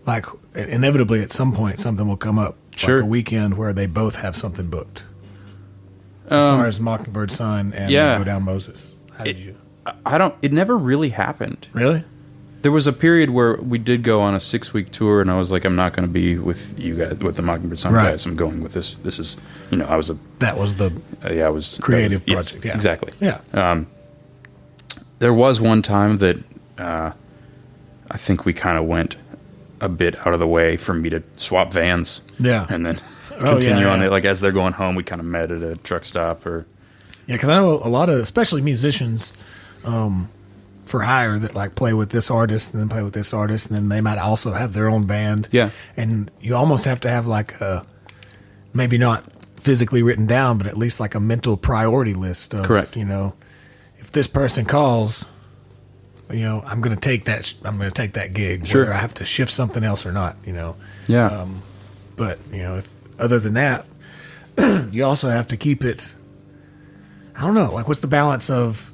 like, inevitably at some point something will come up, Sure. like a weekend where they both have something booked? As far as Mockingbird Sun and Go Down Moses. How did you? It never really happened. Really? There was a period where we did go on a 6-week tour, and I was like, I'm not going to be with you guys, with the Mockingbird Sun Right. guys. I'm going with this. This is, That was the I was creative yes, project. Yeah. Exactly. Yeah. There was one time that I think we kind of went a bit out of the way for me to swap vans. Yeah. And then Oh, continue yeah, on yeah. it. Like as they're going home, we kind of met at a truck stop or. Yeah, because I know a lot of, especially musicians for hire, that like play with this artist and then play with this artist, and then they might also have their own band. Yeah. And you almost have to have like a, maybe not physically written down, but at least like a mental priority list of, Correct. If this person calls, I'm going to take that. I'm going to take that gig, Sure. whether I have to shift something else or not. Yeah. But if other than that, you also have to keep it. I don't know. Like, what's the balance of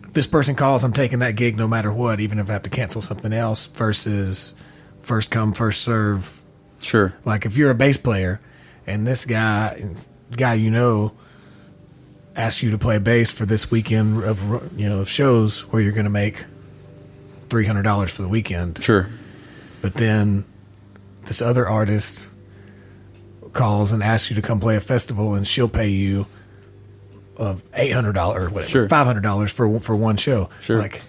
if this person calls, I'm taking that gig no matter what, even if I have to cancel something else, versus first come, first serve. Sure. Like, if you're a bass player and this guy asks you to play bass for this weekend of shows where you're going to make $300 for the weekend, Sure. but then this other artist calls and asks you to come play a festival, and she'll pay you of $800 or whatever, Sure. $500 for one show. Sure. Like,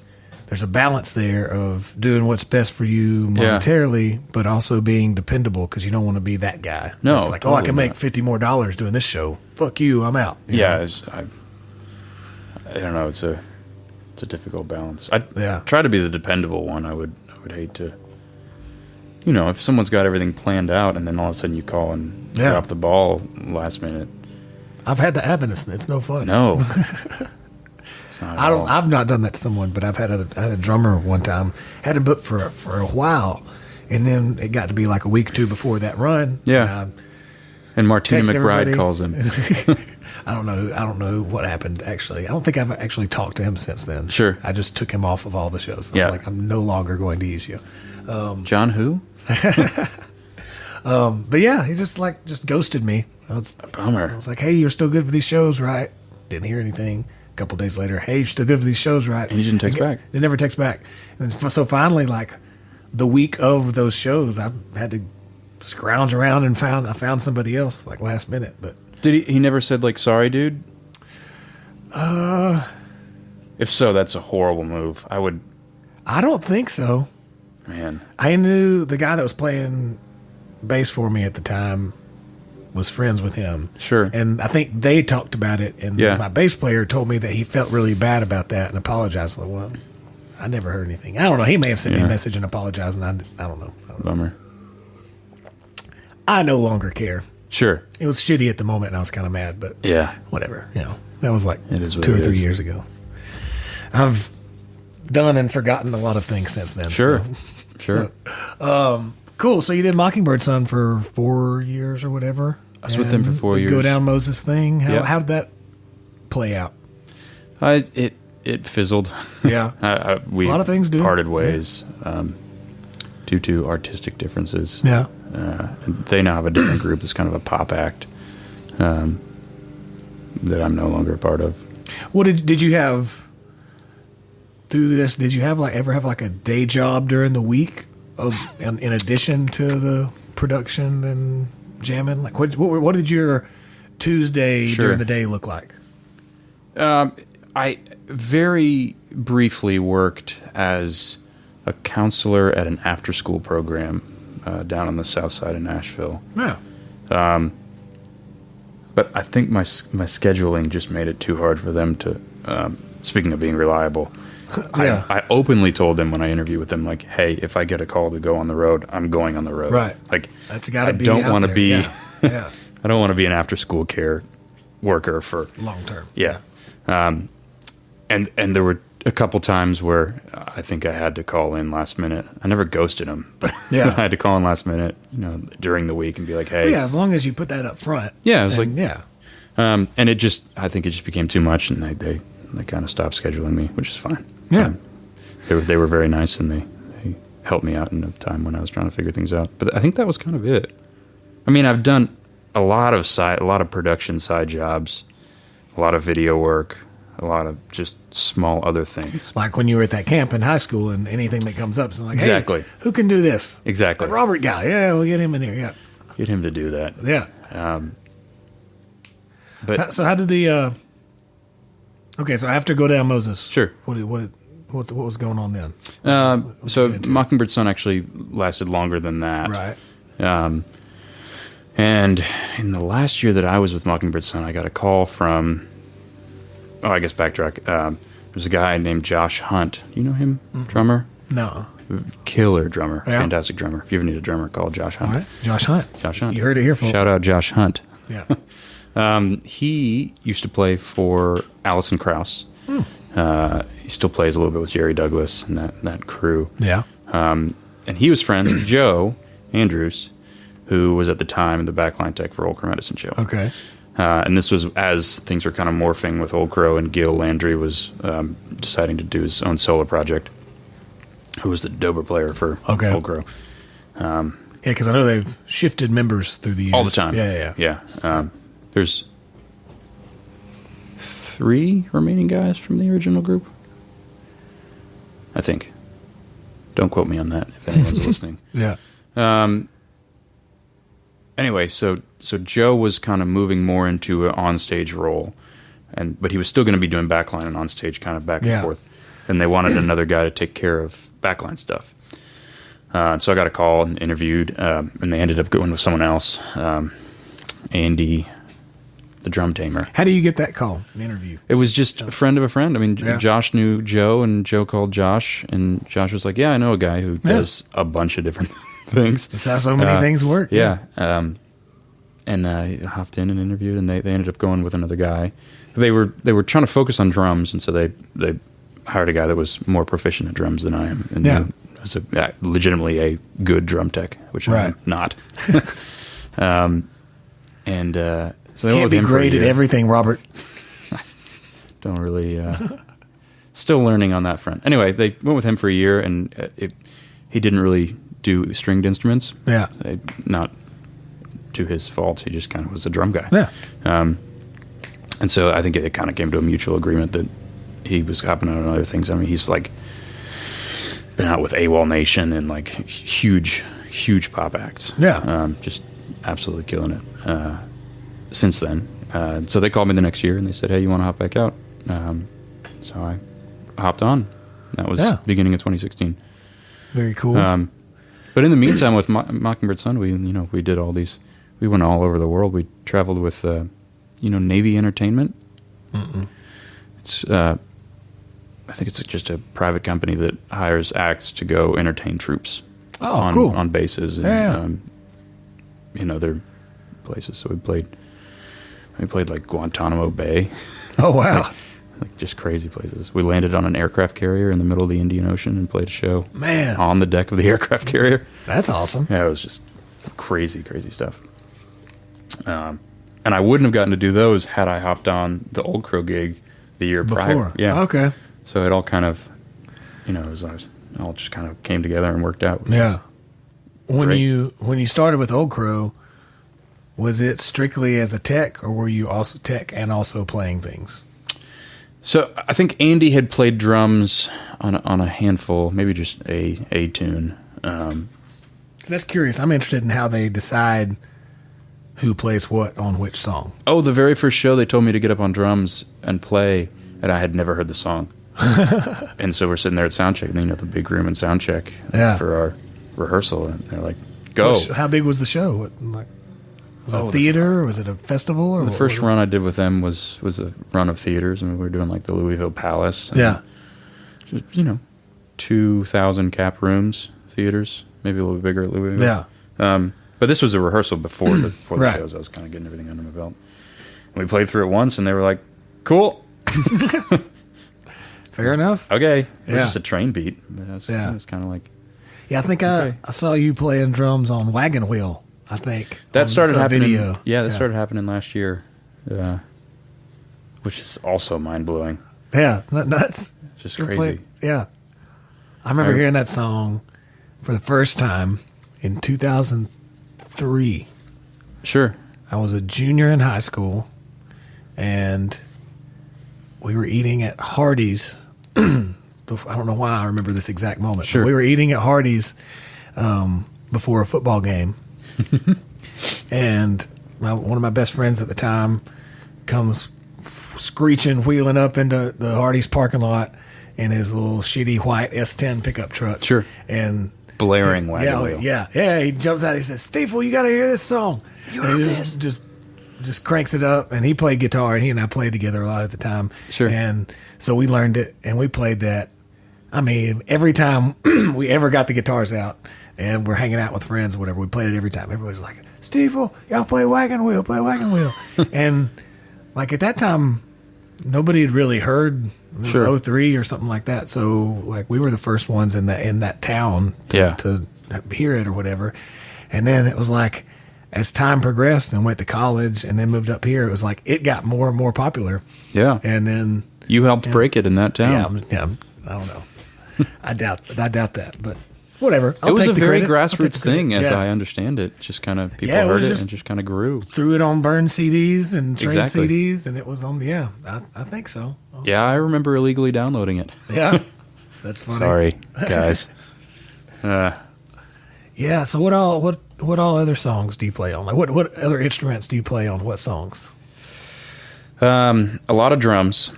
there's a balance there of doing what's best for you monetarily, but also being dependable because you don't want to be that guy. No, it's like, totally I can make not. $50 more doing this show. Fuck you, I'm out. You Yeah, know? I don't know. It's a difficult balance. I Yeah. try to be the dependable one. I would hate to. You know, if someone's got everything planned out and then all of a sudden you call and drop the ball last minute. I've had that happen. It's no fun. No. It's not at all. I've not done that to someone, but I had a drummer one time, had him booked for a while, and then it got to be like a week or two before that run. Yeah. And Martina text McBride everybody. calls him. I don't know what happened, actually. I don't think I've actually talked to him since then. Sure. I just took him off of all the shows. I was like, I'm no longer going to use you. John who? But yeah, he just ghosted me. A bummer. I was like, hey, you're still good for these shows, right? Didn't hear anything. A couple days later, hey, you're still good for these shows, right? And you didn't text back. They never text back. And so finally, like the week of those shows, I had to scrounge around and I found somebody else like last minute. But Did he never said like, sorry, dude? If so, that's a horrible move. I don't think so. Man. I knew the guy that was playing bass for me at the time was friends with him. Sure. And I think they talked about it, and my bass player told me that he felt really bad about that and apologized. Like, well, I never heard anything. I don't know. He may have sent me a message and apologized, and I don't know. Bummer. I no longer care. Sure. It was shitty at the moment, and I was kind of mad, but whatever. You know, that was like It is what 2 or it 3 is. years ago. I've done and forgotten a lot of things since then. Sure. So. Sure. Cool. So you did Mockingbird Son for 4 years or whatever. I was with them for 4 the years. Go Down Moses thing. How did that play out? It fizzled. Yeah. We A lot of things do. parted ways due to artistic differences. Yeah. And they now have a different group that's kind of a pop act that I'm no longer a part of. What did you have through this? Did you have ever have a day job during the week, in addition to the production and jamming? Like what did your Tuesday during the day look like? I very briefly worked as a counselor at an after-school program down on the south side of Nashville. Yeah. But I think my scheduling just made it too hard for them to. Speaking of being reliable, Yeah. I openly told them when I interviewed with them, like, hey, if I get a call to go on the road, I'm going on the road. Right. Like, That's got to be. I don't out want to there. be. Yeah. I don't want to be an after-school care worker for Long term. Yeah. And there were a couple times where I think I had to call in last minute. I never ghosted them, but I had to call in last minute, during the week and be like, hey. Well, yeah, as long as you put that up front. Yeah, I was And, like, and I think it just became too much, and they kind of stopped scheduling me, which is fine. Yeah. They were very nice, and they helped me out in a time when I was trying to figure things out. But I think that was kind of it. I mean, I've done a lot of production side jobs, a lot of video work, a lot of just small other things. Like when you were at that camp in high school, and anything that comes up, it's like, Exactly. hey, who can do this? Exactly. The Robert guy. Yeah, we'll get him in here. Yeah. Get him to do that. Yeah. But So how did the? Okay, so after Go Down Moses, Sure. What was going on then? So Mockingbird Son actually lasted longer than that. Right. And in the last year that I was with Mockingbird Son, I got a call from, I guess backtrack. There's a guy named Josh Hunt. You know him? Drummer? No. Killer drummer. Yeah. Fantastic drummer. If you ever need a drummer, call Josh Hunt. All right. Josh Hunt. Josh Hunt. You heard it here, folks. Shout out Josh Hunt. Yeah. He used to play for Alison Krauss. He still plays a little bit with Jerry Douglas and that crew. Yeah. And he was friends with Joe Andrews, who was at the time the Backline Tech for Old Crow Medicine Show. Okay. And this was as things were kind of morphing with Old Crow, and Gil Landry was deciding to do his own solo project, who was the dobro player for Old Crow. Yeah, because I know they've shifted members through the years. All the time. Yeah. There's 3 remaining guys from the original group, I think. Don't quote me on that if anyone's listening. Yeah. Anyway, so Joe was kind of moving more into an onstage role, but he was still going to be doing backline and onstage kind of back and forth. and they wanted another guy to take care of backline stuff. So I got a call and interviewed, and they ended up going with someone else, Andy, the drum tamer. How do you get that call, an interview? It was just a friend of a friend. I mean, Josh knew Joe, and Joe called Josh, and Josh was like, yeah, I know a guy who does a bunch of different things. That's how so many things work. Yeah. And I hopped in and interviewed, and they ended up going with another guy. They were trying to focus on drums, and so they hired a guy that was more proficient at drums than I am. And was legitimately a good drum tech, which I'm not. So they can't be great at everything, Robert. Don't really. Still learning on that front. Anyway, they went with him for a year, and he didn't really do stringed instruments. Yeah, not to his fault. He just kind of was a drum guy. Yeah. And so I think it kind of came to a mutual agreement that he was hopping out on other things. I mean, he's like been out with AWOL Nation and like huge pop acts. Yeah. Just absolutely killing it since then. So they called me the next year and they said, hey, you want to hop back out? So I hopped on. That was beginning of 2016. Very cool. But in the meantime, with Mockingbird Sun, we did all these. We went all over the world. We traveled with, Navy Entertainment. Mm-mm. It's, I think it's just a private company that hires acts to go entertain troops. Oh, cool. On bases and in other places. So we played like Guantanamo Bay. Oh wow. like just crazy places. We landed on an aircraft carrier in the middle of the Indian Ocean and played a show. Man. On the deck of the aircraft carrier. That's awesome. Yeah, it was just crazy stuff. And I wouldn't have gotten to do those had I hopped on the Old Crow gig the year prior. Yeah. Okay. So it all kind of, it all just kind of came together and worked out. Yeah. When you started with Old Crow, was it strictly as a tech, or were you also tech and also playing things? So I think Andy had played drums on a handful, maybe just a tune. That's curious. I'm interested in how they decide who plays what on which song. Oh, the very first show they told me to get up on drums and play, and I had never heard the song. And so we're sitting there at soundcheck, and the big room and soundcheck for our rehearsal, and they're like, "Go!" How big was the show? Was it a theater, or was it a festival? Or the first run I did with them was a run of theaters. I mean, we were doing like the Louisville Palace. And just, 2,000 cap rooms, theaters, maybe a little bit bigger at Louisville. Yeah. But this was a rehearsal before the shows. I was kind of getting everything under my belt. And we played through it once, and they were like, "Cool." Fair enough. Okay. It was just a train beat. It's kind of like... Yeah, I think I saw you playing drums on Wagon Wheel, I think. That started happening. Video. Yeah, started happening last year, which is also mind-blowing. Yeah, nuts. Just crazy. I remember hearing that song for the first time in 2003. Sure. I was a junior in high school, and we were eating at Hardee's. I don't know why I remember this exact moment. Sure. We were eating at Hardee's before a football game. And one of my best friends at the time comes screeching, wheeling up into the Hardee's parking lot in his little shitty white S10 pickup truck. Sure. And blaring wagon wheel. Yeah. He jumps out. He says, "Stiefel, you got to hear this song." You heard this? Just cranks it up, and he played guitar, and he and I played together a lot at the time. Sure. And so we learned it, and we played that. I mean, every time we ever got the guitars out and we're hanging out with friends or whatever, we played it every time. Everybody's like, "Stiefel, y'all play Wagon Wheel, play Wagon Wheel." And like at that time, nobody had really heard. It was 03 or something like that. So like we were the first ones in that town to hear it or whatever. And then it was like, as time progressed and went to college and then moved up here, it was like it got more and more popular. Yeah. And then you helped break it in that town. Yeah. I don't know. I doubt that, but whatever. It was a very grassroots thing, as I understand it. Just kind of people heard it and just kind of grew. Threw it on burn CDs and trade CDs, and it was on. Yeah, I think so. Oh. Yeah, I remember illegally downloading it. Yeah, that's funny. Sorry, guys. Yeah. So what all other songs do you play on? Like what other instruments do you play on? What songs? A lot of drums.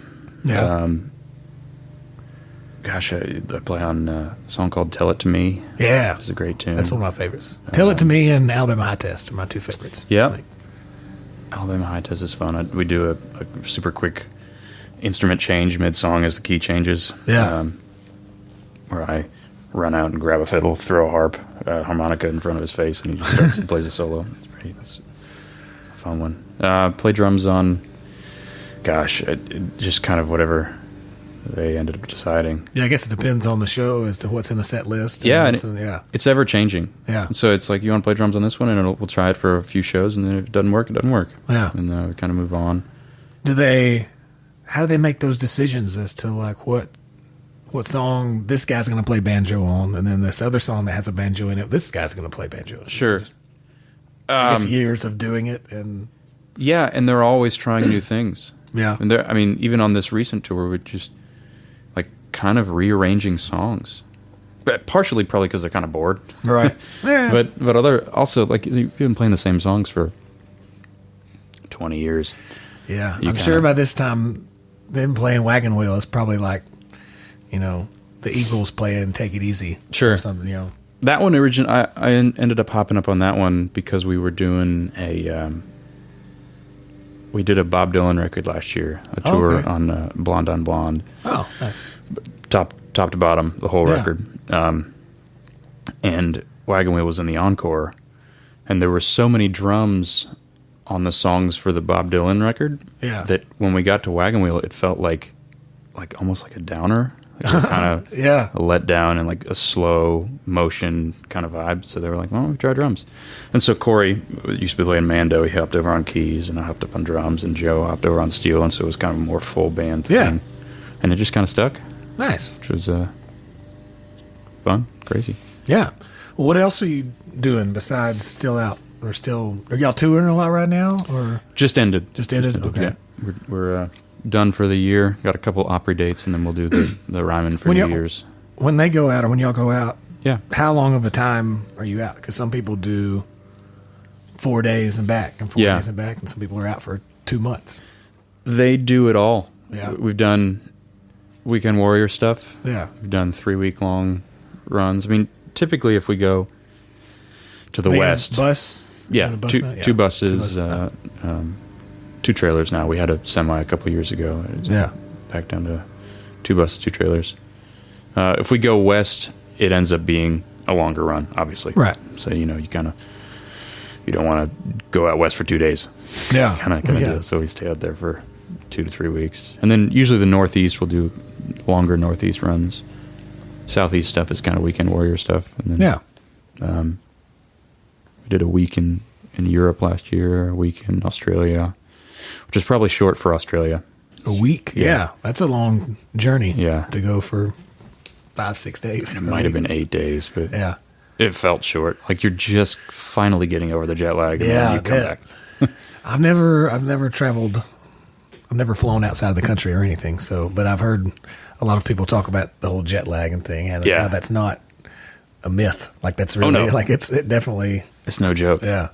Yeah. Gosh, I play on a song called "Tell It to Me." Yeah, it's a great tune. That's one of my favorites. "Tell It to Me" and "Alabama High Test" are my two favorites. Yeah, Alabama High Test is fun. We do a super quick instrument change mid-song as the key changes. Yeah, where I run out and grab a fiddle, throw a harmonica in front of his face, and he just starts and plays a solo. That's a fun one. Play drums on, just kind of whatever they ended up deciding. Yeah, I guess it depends on the show as to what's in the set list. It's ever changing. Yeah. And so it's like, you want to play drums on this one, and we'll try it for a few shows, and then if it doesn't work, it doesn't work. Yeah. And we kind of move on. How do they make those decisions as to like what song this guy's going to play banjo on, and then this other song that has a banjo in it, this guy's going to play banjo on it? Sure. I guess years of doing it, and yeah, and they're always trying new things. Yeah. And even on this recent tour, we're just like kind of rearranging songs, but partially probably because they're kind of bored, right? Yeah. but also like you've been playing the same songs for 20 years. Yeah, I'm sure by this time, them playing Wagon Wheel is probably like, the Eagles playing "Take It Easy," sure, or something. That one I ended up hopping up on that one because we were doing we did a Bob Dylan record last year, a tour on Blonde on Blonde. Oh, nice. Top to bottom, the whole record. And Wagon Wheel was in the encore, and there were so many drums on the songs for the Bob Dylan record that when we got to Wagon Wheel, it felt like almost like a downer. Kind of a letdown and like a slow motion kind of vibe. So they were like, well, we try drums. And so Corey used to be playing Mando. He hopped over on keys, and I hopped up on drums, and Joe hopped over on steel. And so it was kind of a more full band thing. Yeah. And it just kind of stuck. Nice. Which was fun, crazy. Yeah. Well, what else are you doing besides still out? Are y'all touring a lot right now? Or Just ended. Okay. Yeah. We're done for the year. Got a couple Opry dates, and then we'll do the Ryman for New Year's. When they go out, or when y'all go out, how long of a time are you out? Because some people do 4 days and back, and 4 days and back, and some people are out for 2 months. They do it all. Yeah. We've done Weekend Warrior stuff. Yeah. We've done 3-week-long runs. I mean, typically if we go to the west. Bus? Yeah, two buses, 2 trailers now. We had a semi a couple years ago. Back down to 2 buses, 2 trailers. If we go west, it ends up being a longer run, obviously. Right. So, you don't want to go out west for 2 days. Yeah. kind of do it. So we stay out there for 2 to 3 weeks. And then usually the Northeast will do longer Northeast runs. Southeast stuff is kind of Weekend Warrior stuff. And then, we did a week in Europe last year, a week in Australia, which is probably short for Australia. A week? Yeah. That's a long journey to go for 5-6 days. It might have been 8 days, but it felt short. Like you're just finally getting over the jet lag, and then you come back. I've never traveled. I've never flown outside of the country or anything. But I've heard a lot of people talk about the whole jet lag and thing, and how that's not a myth. Like that's really like it definitely. It's no joke. Yeah,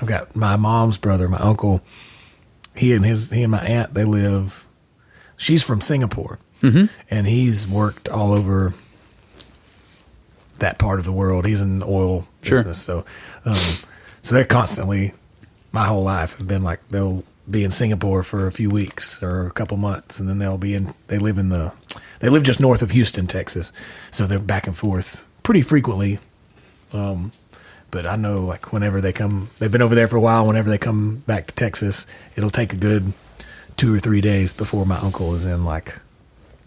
I've got my mom's brother, my uncle. He and my aunt, they live. She's from Singapore, and he's worked all over that part of the world. He's in the oil business, so they're constantly. My whole life have been like they'll be in Singapore for a few weeks or a couple months, and then they live just north of Houston, Texas, so they're back and forth pretty frequently. But I know like whenever they come, they've been over there for a while. Whenever they come back to Texas, it'll take a good 2 or 3 days before my uncle is in like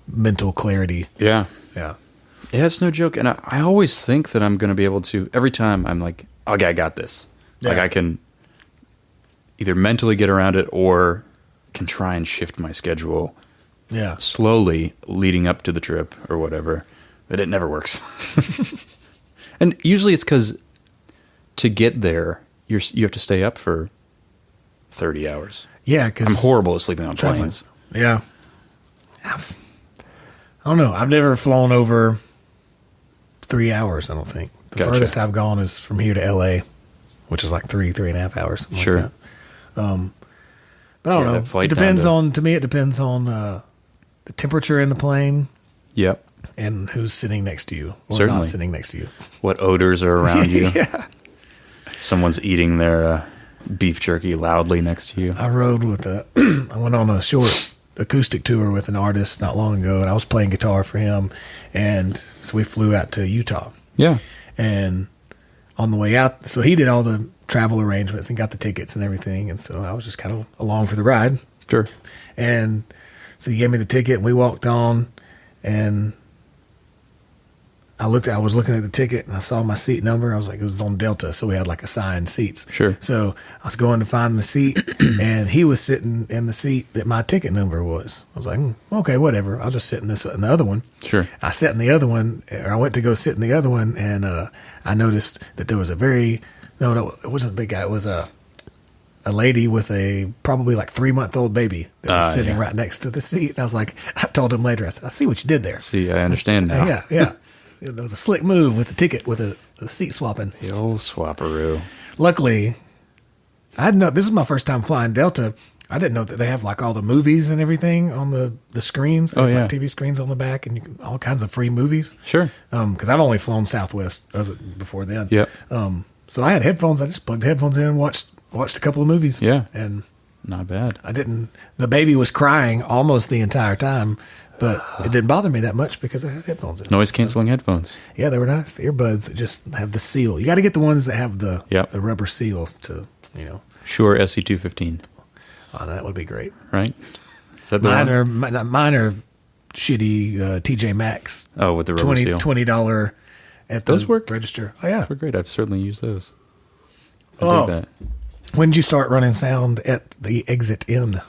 mental clarity. Yeah. Yeah, it's no joke. And I always think that I'm going to be able to, every time I'm like, okay, I got this. Yeah. Like I can either mentally get around it or can try and shift my schedule slowly leading up to the trip or whatever. But it never works. And usually it's because to get there, you have to stay up for 30 hours. Yeah, because I'm horrible at sleeping on planes. Yeah. I don't know. I've never flown over 3 hours, I don't think. The furthest I've gone is from here to L.A., which is like 3.5 hours. Sure. Like that. But I don't know. It depends on, to me, it depends on the temperature in the plane. Yep. and who's sitting next to you or Certainly. not sitting next to you. What odors are around you? Yeah. Someone's eating their beef jerky loudly next to you. I rode with I went on a short acoustic tour with an artist not long ago, and I was playing guitar for him, and so we flew out to Utah. Yeah. And on the way out, so he did all the travel arrangements and got the tickets and everything, and so I was just kind of along for the ride. Sure. And so he gave me the ticket, and we walked on, and I was looking at the ticket, and I saw my seat number. I was like, it was on Delta, so we had like assigned seats. Sure. So I was going to find the seat, and he was sitting in the seat that my ticket number was. I was like, okay, whatever. I'll just sit in the other one. Sure. I sat in the other one, or I went to go sit in the other one, and I noticed that there was it wasn't a big guy. It was a lady with a probably like 3-month-old baby that was sitting right next to the seat. And I was like, I told him later, I said, I see what you did there. See, I understand now. Yeah. It was a slick move with the ticket, with the seat swapping. The old swapperoo. Luckily, this is my first time flying Delta. I didn't know that they have like all the movies and everything on the screens. They have like TV screens on the back and all kinds of free movies. Sure. Because I've only flown Southwest before then. Yep. So I had headphones. I just plugged headphones in and watched a couple of movies. Yeah. And not bad. The baby was crying almost the entire time, but it didn't bother me that much because I had headphones in. Noise canceling headphones. Yeah, they were nice. The earbuds that just have the seal. You got to get the ones that have the rubber seals to, Shure SC215. Oh, that would be great. Right? Is that the one? Mine are shitty TJ Maxx. Oh, with the rubber seal. $20 at the Those work? register. Oh, yeah. They're great. I've certainly used those. I dig that. When did you start running sound at the Exit Inn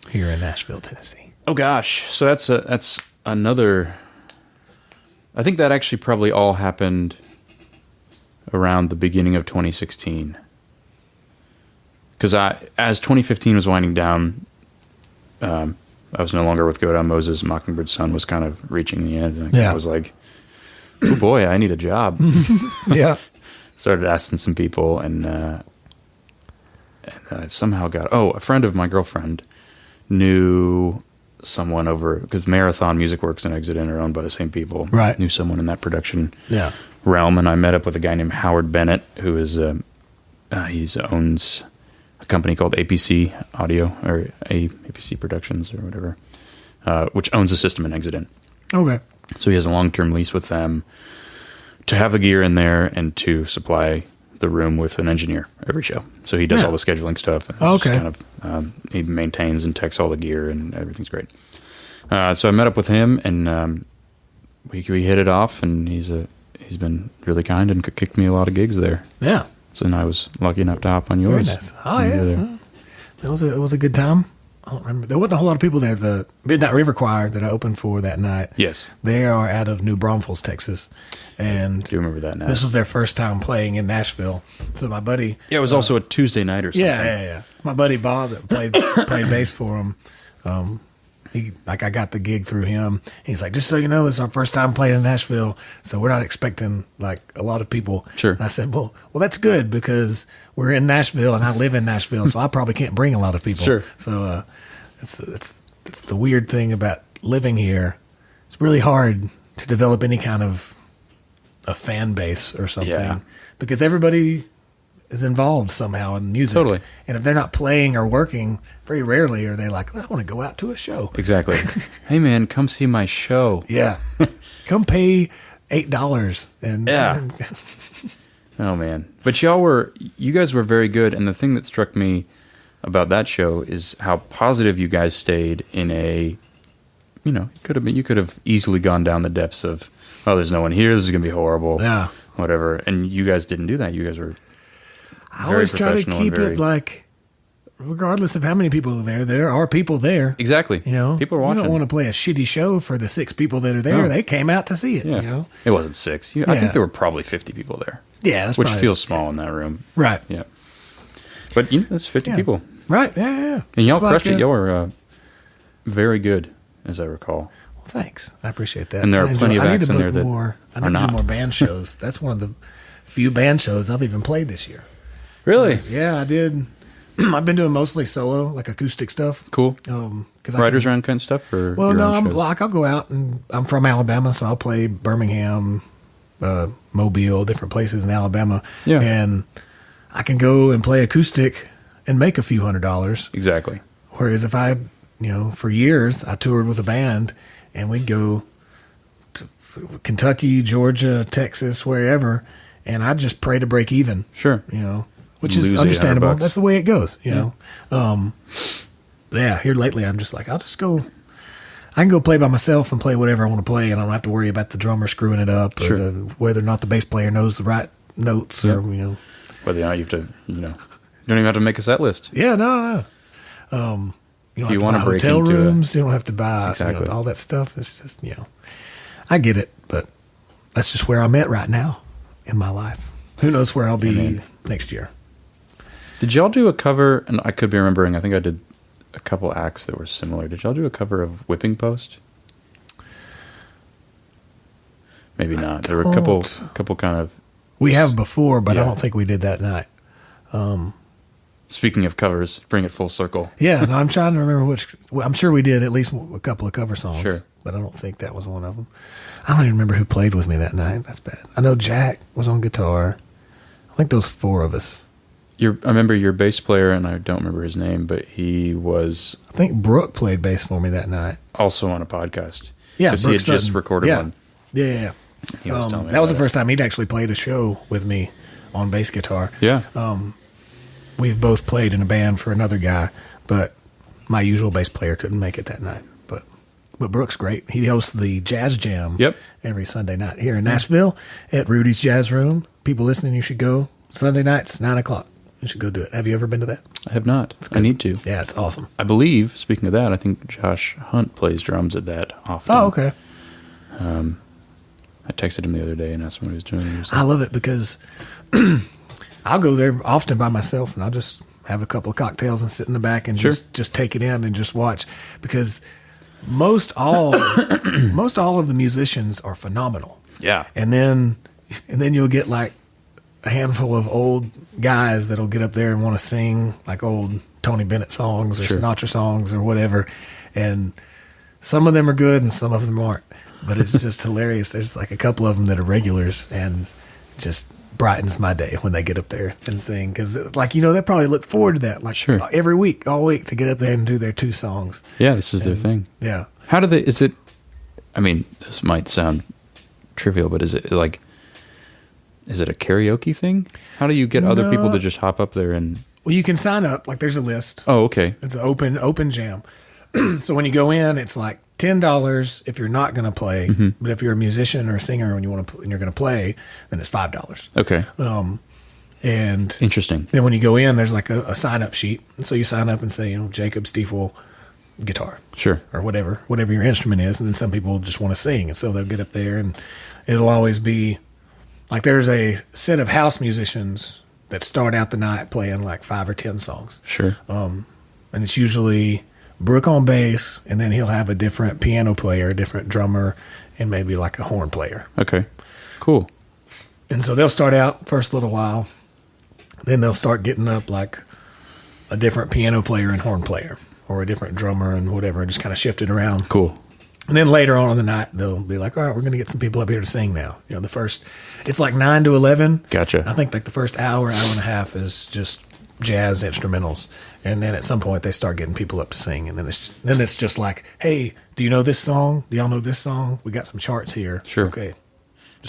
here in Nashville, Tennessee? Oh gosh, so that's another. I think that actually probably all happened around the beginning of 2016. Because as 2015 was winding down, I was no longer with Go Down Moses. Mockingbird's Son was kind of reaching the end, and I was like, "Oh boy, I need a job." Yeah. Started asking some people, and somehow got a friend of my girlfriend knew someone over, because Marathon Music Works and Exit In are owned by the same people. Right. Knew someone in that production realm, and I met up with a guy named Howard Bennett, who is owns a company called APC Audio, or APC Productions, or whatever, which owns the system in Exit In. Okay. So he has a long-term lease with them to have the gear in there and to supply the room with an engineer every show. So he does all the scheduling stuff. And okay. Kind of, he maintains and techs all the gear, and everything's great. So I met up with him, and we hit it off, and he's been really kind and kicked me a lot of gigs there. Yeah. So then I was lucky enough to hop on yours. Very nice. Oh, yeah. It was a good time. I don't remember. There wasn't a whole lot of people there. The Midnight River Choir that I opened for that night. Yes. They are out of New Braunfels, Texas. And I do remember that now. This was their first time playing in Nashville. So my buddy... Yeah, it was also a Tuesday night or something. Yeah. My buddy Bob that played bass for him, I got the gig through him. He's like, just so you know, this is our first time playing in Nashville, so we're not expecting like a lot of people. Sure. And I said, well, that's good because we're in Nashville and I live in Nashville, so I probably can't bring a lot of people. Sure. So it's the weird thing about living here. It's really hard to develop any kind of a fan base or something because everybody is involved somehow in music. Totally. And if they're not playing or working, very rarely are they like, I want to go out to a show. Exactly. Hey man, come see my show. Yeah. Come pay $8 and Oh man. But you guys were very good, and the thing that struck me about that show is how positive you guys stayed in you could have easily gone down the depths of, oh, there's no one here, this is going to be horrible. Yeah. Whatever. And you guys didn't do that. You guys were I always try to keep it like, regardless of how many people are there are people there. Exactly. People are watching. You don't want to play a shitty show for the 6 people that are there. No. They came out to see it. Yeah. It wasn't 6. I think there were probably 50 people there. Yeah, that's which feels small in that room. Right. Yeah. But that's 50 people. Right. Yeah. And y'all crushed it. Y'all were very good, as I recall. Well, thanks. I appreciate that. And there are plenty of acts in there that I need to do more band shows. That's one of the few band shows I've even played this year. Really? So, yeah, I did I've been doing mostly solo, like acoustic stuff. Cool. Because Writers round kind of stuff, or well, your no, own shows? I'll go out and I'm from Alabama, so I'll play Birmingham, Mobile, different places in Alabama. Yeah. And I can go and play acoustic and make a few $100s. Exactly. Whereas if I, for years, I toured with a band and we'd go to Kentucky, Georgia, Texas, wherever, and I'd just pray to break even. Sure. Which Lose is understandable. $800. That's the way it goes, But yeah, here lately I'm just like, I can go play by myself and play whatever I want to play, and I don't have to worry about the drummer screwing it up or whether or not the bass player knows the right notes or, Whether or not you have to, you don't even have to make a set list. Yeah, no. You don't have to buy hotel rooms. You don't have to buy all that stuff. It's just, I get it, but that's just where I'm at right now in my life. Who knows where I'll be next year. Did y'all do a cover, and I could be remembering, I think I did a couple acts that were similar. Did y'all do a cover of Whipping Post? Maybe not. There were a couple kind of... We have before, but I don't think we did that night. Speaking of covers, bring it full circle. Yeah, no, I'm trying to remember which. Well, I'm sure we did at least a couple of cover songs. Sure. But I don't think that was one of them. I don't even remember who played with me that night. That's bad. I know Jack was on guitar. I think there was 4 of us. I remember your bass player, and I don't remember his name, but he was... I think Brooke played bass for me that night. Also on a podcast. Yeah, because he had just recorded one. Yeah. He was telling me that was the about first time he'd actually played a show with me on bass guitar. Yeah. We've both played in a band for another guy, but my usual bass player couldn't make it that night. But Brooke's great. He hosts the Jazz Jam every Sunday night here in Nashville at Rudy's Jazz Room. People listening, you should go. Sunday nights, 9 o'clock. You should go do it. Have you ever been to that? I have not. I need to. Yeah, it's awesome. I believe, speaking of that, I think Josh Hunt plays drums at that often. Oh, okay. I texted him the other day and asked him what he was doing. I love it because I'll go there often by myself and I'll just have a couple of cocktails and sit in the back and just take it in and just watch, because most all of the musicians are phenomenal. Yeah. And then you'll get like a handful of old guys that'll get up there and want to sing like old Tony Bennett songs or Sinatra songs or whatever. And some of them are good and some of them aren't. But it's just hilarious. There's like a couple of them that are regulars and just brightens my day when they get up there and sing. Because, they probably look forward to that. Like every week, all week, to get up there and do their 2 songs. Yeah, this is their thing. Yeah. How do they, this might sound trivial, but is it a karaoke thing? How do you get other people to just hop up there and... Well, you can sign up. Like, there's a list. Oh, okay. It's an open jam. So when you go in, it's like $10 if you're not going to play. Mm-hmm. But if you're a musician or a singer and you're going to play, then it's $5. Okay. And interesting. Then when you go in, there's like a sign up sheet. And so you sign up and say, Jacob Stiefel guitar. Sure. Or whatever your instrument is. And then some people just want to sing. And so they'll get up there and it'll always be like there's a set of house musicians that start out the night playing like 5 or 10 songs. Sure. And it's usually Brooke on bass, and then he'll have a different piano player, a different drummer, and maybe like a horn player. Okay. Cool. And so they'll start out first little while. Then they'll start getting up like a different piano player and horn player, or a different drummer and whatever, and just kind of shift it around. Cool. And then later on in the night, they'll be like, all right, we're going to get some people up here to sing now. It's like 9 to 11. Gotcha. I think like the first hour and a half is just jazz instrumentals. And then at some point they start getting people up to sing. And then it's just like, hey, do you know this song? Do y'all know this song? We got some charts here. Sure. Okay.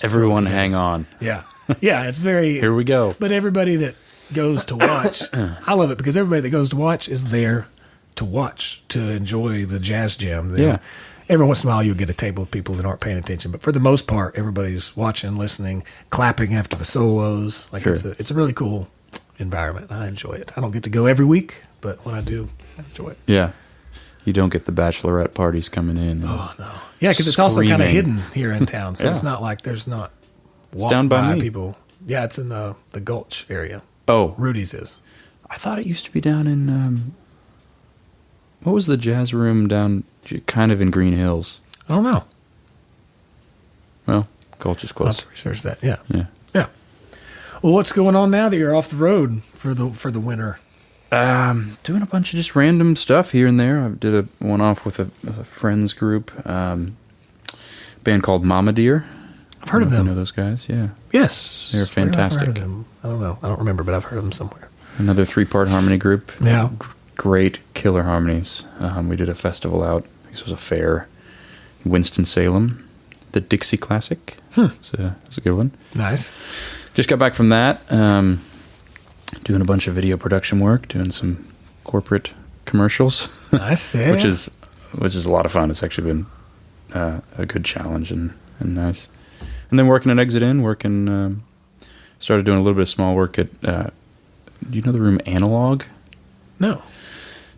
Everyone hang on. Yeah. Yeah. It's very, here we go. But everybody that goes to watch, I love it because everybody that goes to watch is there to watch, to enjoy the jazz jam. Yeah. Every once in a while you'll get a table of people that aren't paying attention, but for the most part, everybody's watching, listening, clapping after the solos. Like it's a really cool environment. I enjoy it. I don't get to go every week, but when I do, I enjoy it. Yeah. You don't get the bachelorette parties coming in. Oh, no. Yeah, because it's also kind of hidden here in town, so it's not like there's not down by me. People. Yeah, it's in the Gulch area. Oh. Rudy's is. I thought it used to be down in, what was the jazz room down kind of in Green Hills? I don't know. Well, Gulch is close. I'll have to research that, yeah. Yeah. Yeah. Well, what's going on now that you're off the road for the winter? Doing a bunch of just random stuff here and there. I did a one-off with a friends group, band called Mama Deer. I've heard of them. You know those guys? Yeah. Yes. They're fantastic. I've heard of them. I don't know. I don't remember, but I've heard of them somewhere. Another 3-part harmony group. Yeah. Great Killer harmonies. We did a festival out. I think this was a fair in Winston-Salem. The Dixie Classic. It was a good one. Nice. Just got back from that. Doing a bunch of video production work, doing some corporate commercials. Nice, yeah. which is a lot of fun. It's actually been a good challenge and nice. And then working at Exit In, started doing a little bit of small work at, do you know the room Analog? No.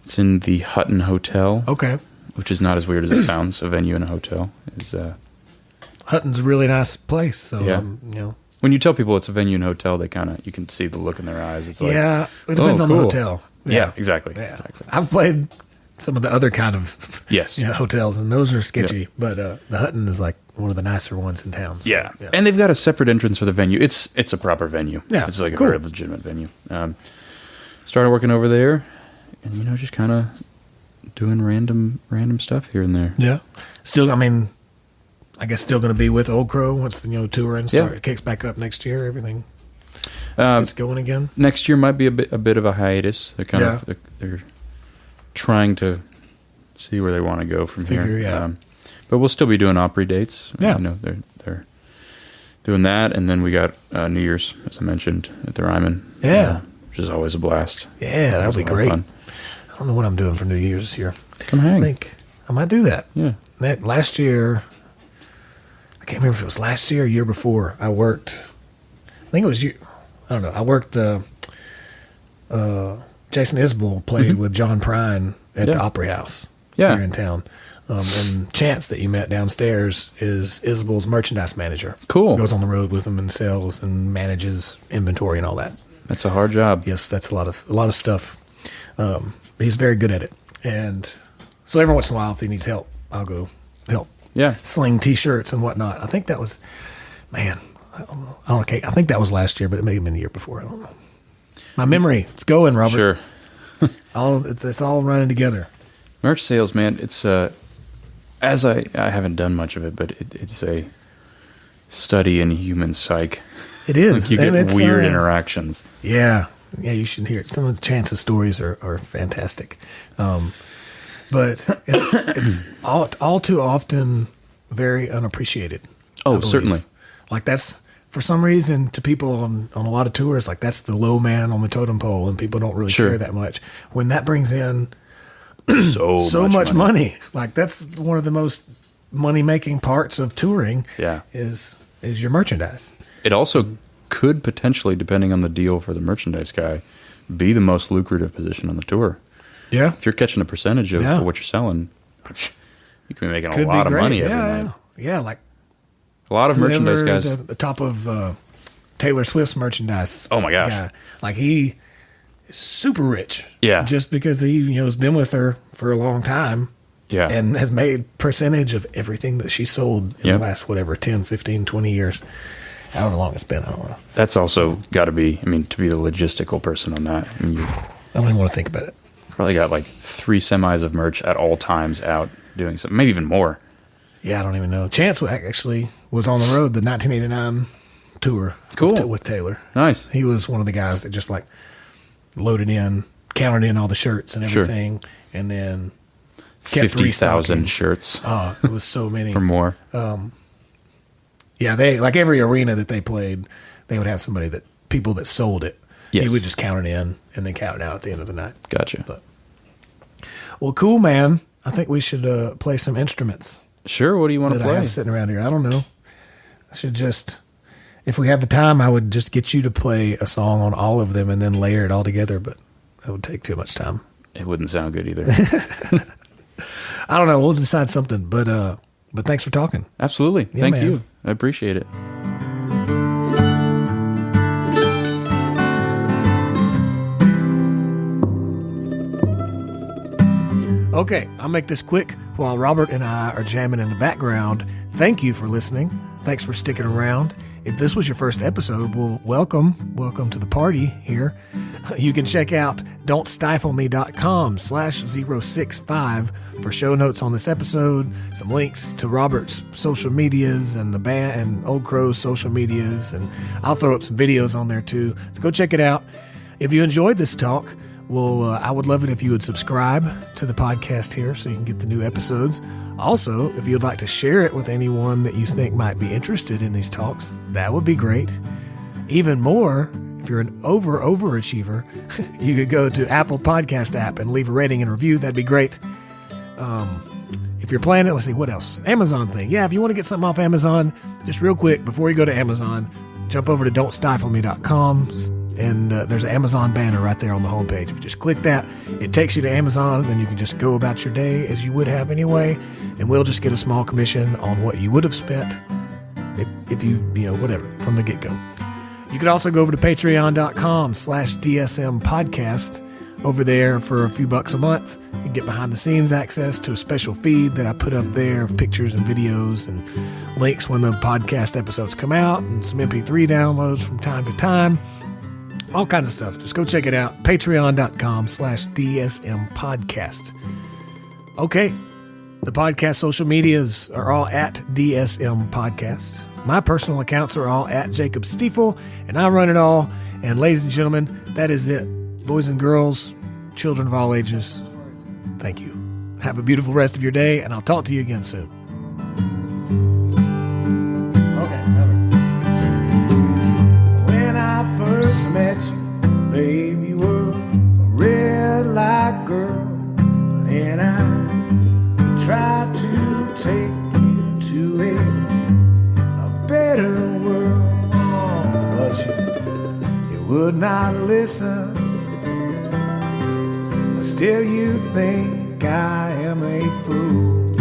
It's in the Hutton Hotel. Okay. Which is not as weird as it sounds. A venue in a hotel is. Hutton's a really nice place. So, yeah. you know. When you tell people it's a venue in a hotel, you can see the look in their eyes. It's like, yeah, it depends on the hotel. Yeah, exactly. Yeah. Exactly. I've played some of the other kind of yes, hotels, and those are sketchy. But the Hutton is like one of the nicer ones in town. So, yeah, and they've got a separate entrance for the venue. It's a proper venue. Yeah, it's like cool. a very legitimate venue. Started working over there, and just kind of doing random stuff here and there. Yeah, still, I guess still going to be with Old Crow once the tour and start. It kicks back up next year. Everything gets going again. Next year might be a bit of a hiatus. They're they're trying to see where they want to go from here. Yeah. But we'll still be doing Opry dates. Yeah, they're doing that, and then we got New Year's, as I mentioned, at the Ryman. Yeah, which is always a blast. Yeah, that'll be great. Fun. I don't know what I'm doing for New Year's this year. Come hang. I think I might do that. Yeah. Last year. I can't remember if it was last year or year before. I worked. I think it was you. I don't know. I worked. Jason Isbell played with John Prine at the Opry House here in town. And Chance that you met downstairs is Isbell's merchandise manager. Cool. Goes on the road with him and sells and manages inventory and all that. That's a hard job. Yes, that's a lot of stuff. He's very good at it. And so every once in a while, if he needs help, I'll go help. Yeah. Sling T-shirts and whatnot. I think that was, I think that was last year, but it may have been the year before. I don't know. My memory, it's going, Robert. Sure. It's all running together. Merch sales, man. It's as I haven't done much of it, but it's a study in human psyche. It is. You get weird interactions. Yeah, you should hear it. Some of the Chance's stories are fantastic. But it's all too often very unappreciated. Oh, certainly. Like that's, for some reason, to people on a lot of tours, like that's the low man on the totem pole, and people don't really care that much. When that brings in so much money, like that's one of the most money-making parts of touring. Yeah, is your merchandise. It also could potentially, depending on the deal for the merchandise guy, be the most lucrative position on the tour. Yeah. If you're catching a percentage of what you're selling, you can be making a lot of money every night. Yeah, like a lot of merchandise guys at the top of Taylor Swift's merchandise. Oh my gosh. Guy. Like he is super rich. Yeah. Just because he has been with her for a long time. Yeah. And has made percentage of everything that she sold in the last 10, 15, 20 years. However long it's been, I don't know. That's also got to be, to be the logistical person on that. I don't even want to think about it. Probably got like 3 semis of merch at all times out doing something, maybe even more. Yeah, I don't even know. Chance actually was on the road the 1989 tour. Cool. With Taylor. Nice. He was one of the guys that just like loaded in, counted in all the shirts and everything, and then kept 50,000 shirts. Oh, it was so many. For more. Yeah, they like every arena that they played, they would have people that sold it. Yes. He would just count it in and then count it out at the end of the night. Gotcha. Well, cool, man. I think we should play some instruments. Sure. What do you want to play? I have sitting around here. I don't know. I should just, if we have the time, I would just get you to play a song on all of them and then layer it all together, but that would take too much time. It wouldn't sound good either. I don't know. We'll decide something, but thanks for talking. Absolutely. Yeah, Thank man. you. I appreciate it. Okay, I'll make this quick while Robert and I are jamming in the background. Thank you for listening. Thanks for sticking around. If this was your first episode, well, welcome to the party here. You can check out don'tstifleme.com/065 for show notes on this episode, some links to Robert's social medias and the band and Old Crow's social medias, and I'll throw up some videos on there too. So go check it out. If you enjoyed this talk, well, I would love it if you would subscribe to the podcast here so you can get the new episodes. Also, if you'd like to share it with anyone that you think might be interested in these talks, that would be great. Even more, if you're an overachiever, you could go to Apple Podcast app and leave a rating and review. That'd be great. If you're planning, let's see, what else? Amazon thing. Yeah, if you want to get something off Amazon, just real quick, before you go to Amazon, jump over to don'tstifleme.com, and there's an Amazon banner right there on the homepage. If you just click that, it takes you to Amazon, then you can just go about your day as you would have anyway, and we'll just get a small commission on what you would have spent if you whatever, from the get-go. You could also go over to patreon.com/DSM podcast. Over there for a few bucks a month, you can get behind the scenes access to a special feed that I put up there of pictures and videos and links when the podcast episodes come out, and some MP3 downloads from time to time. All kinds of stuff. Just go check it out. Patreon.com/DSM podcast. Okay. The podcast social medias are all at DSM podcast. My personal accounts are all at Jacob Stiefel, and I run it all. And ladies and gentlemen, that is it. Boys and girls, children of all ages, thank you. Have a beautiful rest of your day, and I'll talk to you again soon. Okay. When I first met you, babe, you were a red light girl, and I tried to take you to a better world, but you would not listen. Still you think I am a fool.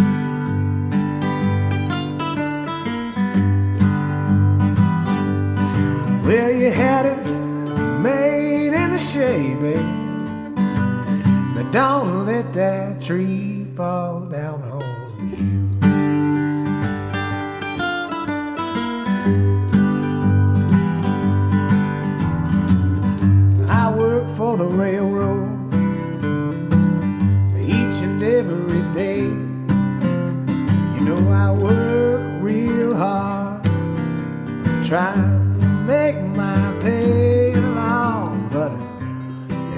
Well, you had it made in the shade, baby, but don't let that tree fall down on you. I work for the railroad every day. You know I work real hard trying to make my pay along, but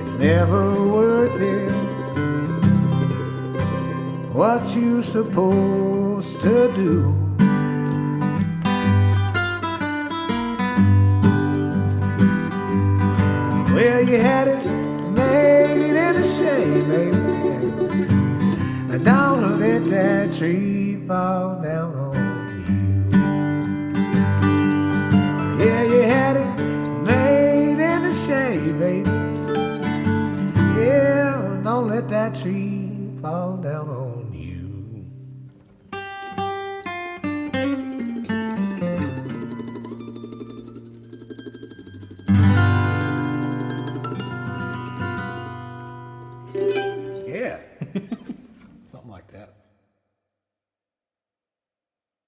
it's never worth it. What you supposed to do? Well, you had it made in the shade, baby. Don't let that tree fall down on you. Yeah, you had it made in the shade, baby. Yeah, don't let that tree fall down on you. Yeah. Something like that.